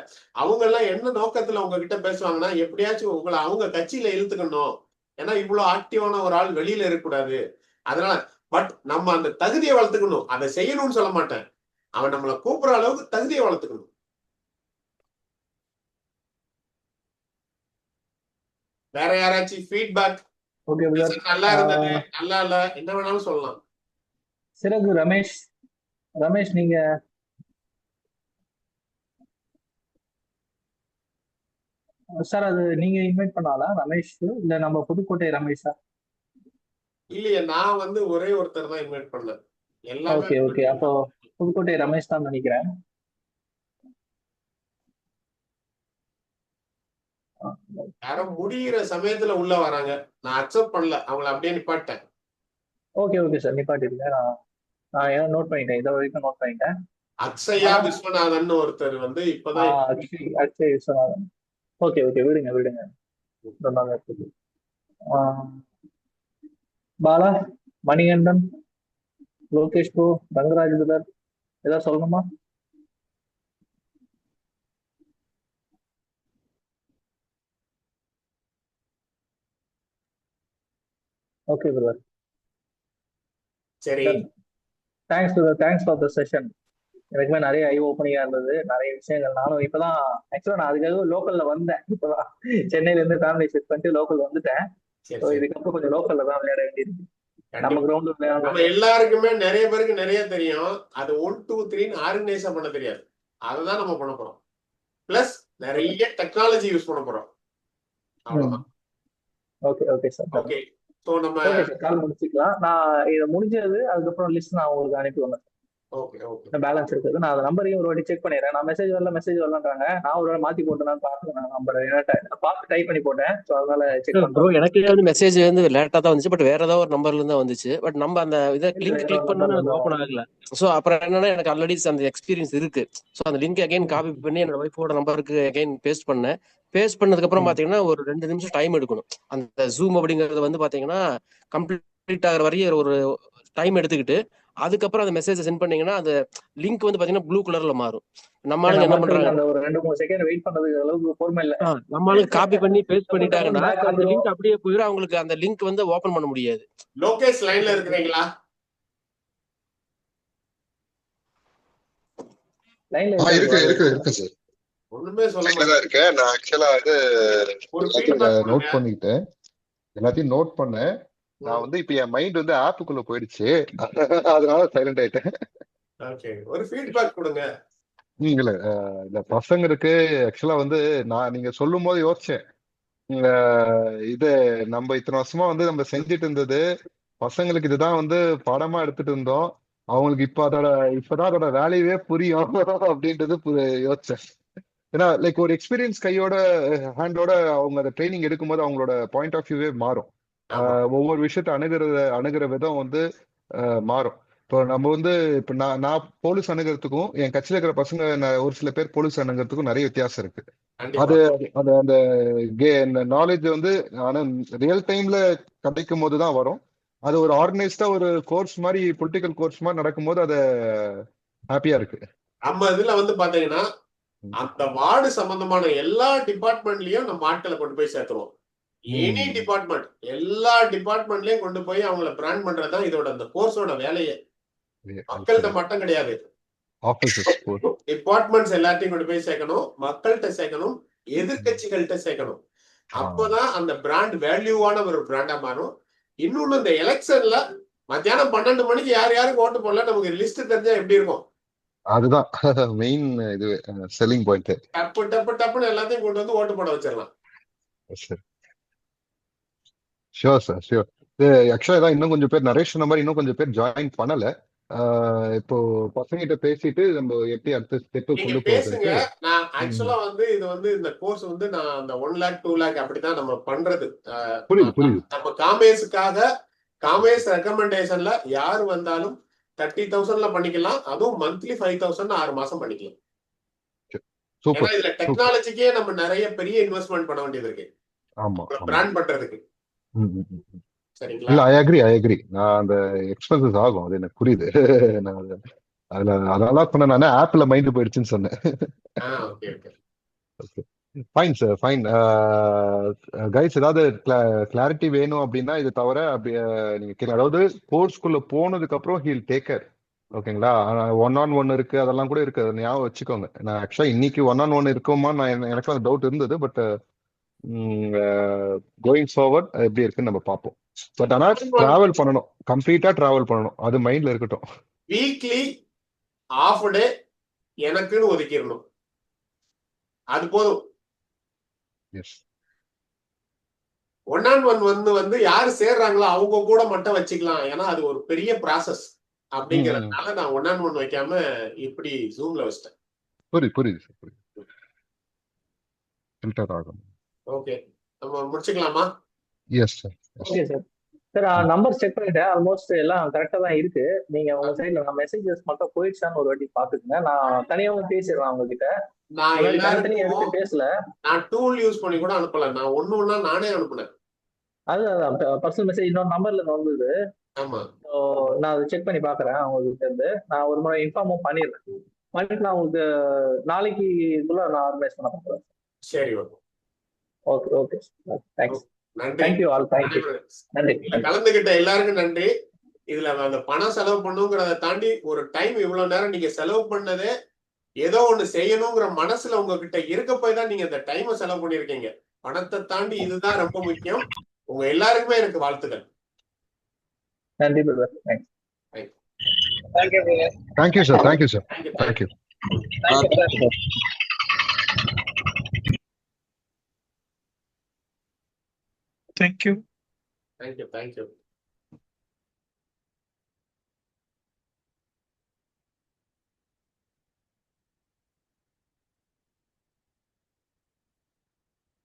அவங்க எல்லாம் என்ன நோக்கத்துல உங்ககிட்ட பேசுவாங்கன்னா, எப்படியாச்சும் உங்களை அவங்க கட்சியில இழுத்துக்கணும். ஏன்னா இவ்வளவு ஆக்டிவான ஒரு ஆள் வெளியில இருக்கக்கூடாது. அதனால பட் நம்ம அந்த தகுதியை வளர்த்துக்கணும். அதை செய்யணும்னு சொல்ல மாட்டேன். அவன் நம்மளை கூப்பிடுற அளவுக்கு தகுதியை வளர்த்துக்கணும். வேற யாராச்சும் ஃபீட்பேக்? Okay brother. நல்லா இருந்தது, நல்லா இல்ல, என்ன வேணாலும் சொல்லலாம். சிறகு ரமேஷ், நீங்க சார் அது நீங்க இன்வைட் பண்ணாலா ரமேஷ், இல்ல நம்ம புதுக்கோட்டை ரமேஷா? இல்லையே, நான் வந்து ஒரே ஒருத்தர் தான் இன்வைட் பண்ணேன். எல்லாமே ஓகே ஓகே, அப்போ புதுக்கோட்டை ரமேஷ் தான் நினைக்கிறேன். யாரும் முடிகிற சமயத்துல உள்ள வராங்க. நான் அக்செப்ட் பண்ணல, அவங்கள அப்படியே நிப்பாட்டேன். ஓகே ஓகே சார், நிப்பாட்டிருங்க. நான் ஏதோ நோட் பண்ணிட்டேன், இதை வரைக்கும் நோட் பண்ணிட்டேன். அக்ஷயா விஸ்வநாதன் ஒருத்தர் வந்து இப்பதான் அக்ஷய் விஸ்வநாதன். ஓகே ஓகே, விடுங்க. பாலா, மணிகண்டன், லோகேஷ் ப்ரோ, ரங்கராஜ் பிரதர், ஏதாவது சொல்லணுமா? ஓகே பிரதர், சரி. Thanks brother, thanks for the session. எனக்குமே நிறைய ஐ ஓப்பனிங்கா இருந்தது, நிறைய விஷயங்கள். நானும் இப்பதான் ஆக்சுவலா நான் அதுக்காக லோக்கல்ல வந்தேன். இப்பதான் சென்னையில இருந்து ஃபேமிலி ஷிஃப்ட் பண்ணிட்டு லோக்கல் வந்துட்டேன். இதுக்கப்புறம் கொஞ்சம் லோக்கல்ல தான் விளையாட வேண்டியிருக்கு. நம்ம கிரவுண்ட்ல நம்ம எல்லாருக்குமே நிறைய பேருக்கு நிறைய தெரியும். அது 1 2 3 ஆர்கனைஸா பண்ண தெரியாது. அதுதான் நம்ம பண்ண போறோம். பிளஸ் நிறைய டெக்னாலஜி யூஸ் பண்ண போறோம். அவ்வளவுதான். Okay okay sir. Okay, so நம்ம கால் முடிச்சுக்கலாம். நான் இதை முடிஞ்சது அதுக்கப்புறம் லிஸ்ட் நான் உங்களுக்கு அனுப்பி பேலன்ஸ் இருக்குது. நான் அந்த நம்பரையும் ஒரு வாட்டி செக் பண்ணிடுறேன். நான் மெசேஜ் வரலன்றாங்க. நான் ஒரு மாத்தி போட்டேன் பார்த்து நான் நம்பர் பார்த்து டைப் பண்ணி போட்டேன். ஸோ அதனால செக் பண்ணுறோம். எனக்கு வந்து மெசேஜ் வந்து லேட்டா தான் வந்துச்சு, பட் வேற ஏதாவது ஒரு நம்பர்ல இருந்து வந்துச்சு. பட் நம்ம அந்த இதை லிங்க் கிளிக் பண்ணோன்னு எனக்கு ஓப்பன் ஆகல. ஸோ அப்புறம் என்னன்னா எனக்கு ஆல்ரெடி அந்த எக்ஸ்பீரியன்ஸ் இருக்கு. ஸோ அந்த லிங்க் அகைன் காப்பி பண்ணி என்னோட ஒய்ஃபோட நம்பருக்கு அகைன் பேஸ்ட் பண்ணேன். பேஸ்ட் பண்ணதுக்கு அப்புறம் பாத்தீங்கன்னா ஒரு 2 நிமிஷம் டைம் எடுக்கணும். அந்த ஜூம் அப்படிங்கறது வந்து பாத்தீங்கன்னா கம்ப்ளீட் ஆகிற வரையும் ஒரு டைம் எடுத்துக்கிட்டு அதுக்கப்புறம் அந்த மெசேஜ் சென்ட் பண்ணீங்கன்னா அந்த லிங்க் வந்து பாத்தீங்கன்னா ப்ளூ கலர்ல மாறும். நம்மளுக்கு என்ன பண்றாங்க, அந்த ஒரு 2-3 செகண்ட் வெயிட் பண்றதுக்கு அளவுக்கு பொறுமை இல்ல. நம்மளுக்கு காப்பி பண்ணி பேஸ்ட் பண்ணிட்டாங்கன்னா அந்த லிங்க் அப்படியே போயிடும். அவங்களுக்கு அந்த லிங்க் வந்து ஓபன் பண்ண முடியாது. லோகேஷ் லைன்ல இருக்கிறீங்களா? லைன்ல இருக்கு சார். ஒண்ணுமே சொல்ல இருக்கேன். நான் ஆக்சுவலா நோட் பண்ணிட்டேன், எல்லாத்தையும் நோட் பண்ணேன். நான் வந்து இப்ப என் மைண்ட் வந்து ஆப்புக்குள்ள போயிடுச்சு, அதனால சைலண்ட் ஆயிட்டேன். ஒரு ஃபீட்பேக் கொடுங்க. இல்ல பசங்களுக்கு ஆக்சுவலா வந்து நான் நீங்க சொல்லும் போது யோசிச்சேன், இது நம்ம இத்தனை வருஷமா வந்து நம்ம செஞ்சுட்டு இருந்தது பசங்களுக்கு இதுதான் வந்து பாடமா எடுத்துட்டு இருந்தோம். அவங்களுக்கு இப்பதான் அதோட வேலையே புரியும் அப்படின்றது யோசிச்சேன். ஏன்னா லைக் ஒரு எக்ஸ்பீரியன்ஸ் கையோட ஹேண்டோட அவங்க அந்த ட்ரைனிங் எடுக்கும்போது அவங்களோட பாயிண்ட் ஆஃப் வியூவே மாறும். ஒவ்வொரு விஷயத்த அணுகிற விதம் வந்து மாறும். இப்போ நம்ம வந்து இப்ப நான் போலீஸ் அணுகிறதுக்கும் என் கட்சியில இருக்கிற பசங்க ஒரு சில பேர் போலீஸ் அணுகிறதுக்கும் நிறைய வித்தியாசம் இருக்கு. அது அந்த நாலேஜ் வந்து ரியல் டைம்ல கிடைக்கும் போதுதான் வரும். அது ஒரு ஆர்கனைஸ்டா ஒரு கோர்ஸ் மாதிரி, பொலிட்டிக்கல் கோர்ஸ் மாதிரி நடக்கும்போது அது ஹாப்பியா இருக்கு. நம்ம இதுல வந்து பாத்தீங்கன்னா அந்த வார்டு சம்பந்தமான எல்லா டிபார்ட்மெண்ட்லயும் நம்ம ஆட்களை கொண்டு போய் சேர்த்துருவோம். எனி டிபார்ட்மெண்ட், எல்லா டிபார்ட்மெண்ட்லயும் கொண்டு போய் அவங்கள பிராண்ட் பண்றதுதான் இதோட அந்த கோர்ஸோட வேலையே. மக்கள்கிட்ட மட்டும் கிடையாது, டிபார்ட்மெண்ட்ஸ் எல்லாத்தையும் கொண்டு போய் சேர்க்கணும், மக்கள்கிட்ட சேர்க்கணும், எதிர்கட்சிகள்கிட்ட சேர்க்கணும். அப்பதான் அந்த பிராண்ட் வேல்யூவான ஒரு பிராண்டா மாறும். இன்னொன்னு, இந்த எலெக்ஷன்ல மத்தியானம் 12 மணிக்கு யார் யாருக்கு ஓட்டு போடல நமக்கு லிஸ்ட் தெரிஞ்சா எப்படி இருக்கும்? அதுதான் மெயின் இது செல்லிங் பாயிண்ட். டப்பு டப்பு டப்புன்னு எல்லாத்தையும் கொண்டு வந்து ஓட்டு போட வச்சிடலாம். Sure sir, sure. ஆக்சுவலா இதான் இன்னும் கொஞ்சம் பேர் நரேஷ் சொன்ன மாதிரி இன்னும் கொஞ்சம் பேர் ஜாயின் பண்ணல. இப்போ பசங்கிட்ட பேசிட்டு நம்ம எப்படி அடுத்த ஸ்டெப் நீங்க கொண்டு பேசுங்க. போறது. நான் ஆக்சுவலா வந்து இது வந்து இந்த கோர்ஸ் வந்து நான் அந்த 1 lakh 2 lakh அப்படிதான் நம்ம பண்றது. புரியுது. நம்ம காமேஸுக்காக காமேஸ் ரெக்கமெண்டேஷன்ல யார் வந்தாலும் 30,000ல பண்ணிக்கலாம். அதுவும் மந்த்லி 5,000 6 மாசம் பண்ணிக்கலாம். ஏன்னா சூப்பர். இதுல டெக்னாலஜிக்கே நம்ம நிறைய பெரிய இன்வெஸ்ட்மெண்ட் பண்ண வேண்டியது இருக்கு ஆமா. பிராண்ட் பண்றதுக்கு. இல்ல, சரிங்களா? I agree. நான் அந்த எக்ஸ்பென்சஸ் ஆகும், அது எனக்கு புரியுது. நான் அதனால சொன்னேன், நானே ஆப்ல மைண்ட் போயிடுச்சுன்னு சொன்னேன். Okay okay. Fine sir, fine. Guys, ஏதாவது கிளாரிட்டி வேணும் அப்படின்னா இது தவிர அப்படி நீங்க கேட்கலாம். அதாவது கோர்ஸ்குள்ள போனதுக்கு அப்புறம் ஹீல் டேக் கேர். ஓகேங்களா? 1-on-1 இருக்கு, அதெல்லாம் கூட இருக்கு, அதை ஞாபகம் வச்சுக்கோங்க. நான் ஆக்சுவலா இன்னைக்கு 1-on-1 இருக்குமா, எனக்கு அந்த டவுட் இருந்தது. பட் கோயிங் ஃபார்வர்ட் எப்படி இருக்குன்னு நம்ம பார்ப்போம். பட் ஆனா டிராவல் பண்ணணும், கம்ப்ளீட்டா டிராவல் பண்ணணும், அது மைண்ட்ல இருக்கட்டும். வீக்லி ஆஃப் டே எனக்குன்னு ஒதுக்கிடணும், அது போதும். எஸ். 1-on-1 வந்து யாரு சேர்றாங்களோ அவங்க கூட மட்டும் வச்சுக்கலாம். ஏன்னா அது ஒரு பெரிய ப்ராசஸ் அப்படிங்கறதுனால நான் 1-on-1 வைக்காம இப்படி ஜூம்ல வச்சிட்டேன். புரியுது சார், ஃபில்டர் ஆகும். ஓகே, நம்ம முடிச்சுக்கலாமா? Yes sir. Okay sir. Sir number check பண்ணிட்டேன், ஆல்மோஸ்ட் எல்லாம் கரெக்டா தான் இருக்கு. நீங்க உங்க சைட்ல நான் மெசேஜஸ் மட்டும் போயிடுச்சான்னு ஒரு வாட்டி பாத்துக்கங்க. நான் தனியாவும் பேசிடுறேன் உங்ககிட்ட. நான் தனித்தனியா எடுத்து எல்லாருக்கும் பேசல. நான் டூல் யூஸ் பண்ணி கூட அனுப்பல, நான் ஒண்ணு நானே அனுப்புனேன். அதுதான் பர்சனல் மெசேஜ் இன்னொரு நம்பர்ல இருந்து வந்தது. ஆமா, நான் அதை செக் பண்ணி பாக்குறேன் உங்ககிட்ட இருந்து. நான் ஒரு முறை இன்ஃபார்மும் பண்ணிடுறேன். பண்ணிட்டு நான் உங்களுக்கு நாளைக்கு இதுக்குள்ள நான் ஆர்கனைஸ் பண்ண போறேன். சரி. Okay okay okay. தேங்க்ஸ். நன்றி. Thank you all. தேங்க்யூ. நன்றி. இதுல கலந்துகிட்ட எல்லாருக்கும் நன்றி. இதுல அந்த பணம் செலவு பண்ணுங்கிறத தாண்டி ஒரு டைம் இவ்வளவு நேரம் நீங்க செலவு பண்ணதே ஏதோ ஒண்ணு செய்யணுங்கிற மனசுல உங்ககிட்ட இருக்க போய் தான் நீங்க இந்த டைமை செலவு பண்ணிருக்கீங்க. பணத்தை தாண்டி இதுதான் ரொம்ப முக்கியம். உங்க எல்லாருக்குமே எனக்கு வாழ்த்துக்கள். நன்றி brother. Thanks. Thank you sir. Thank you. Thank you.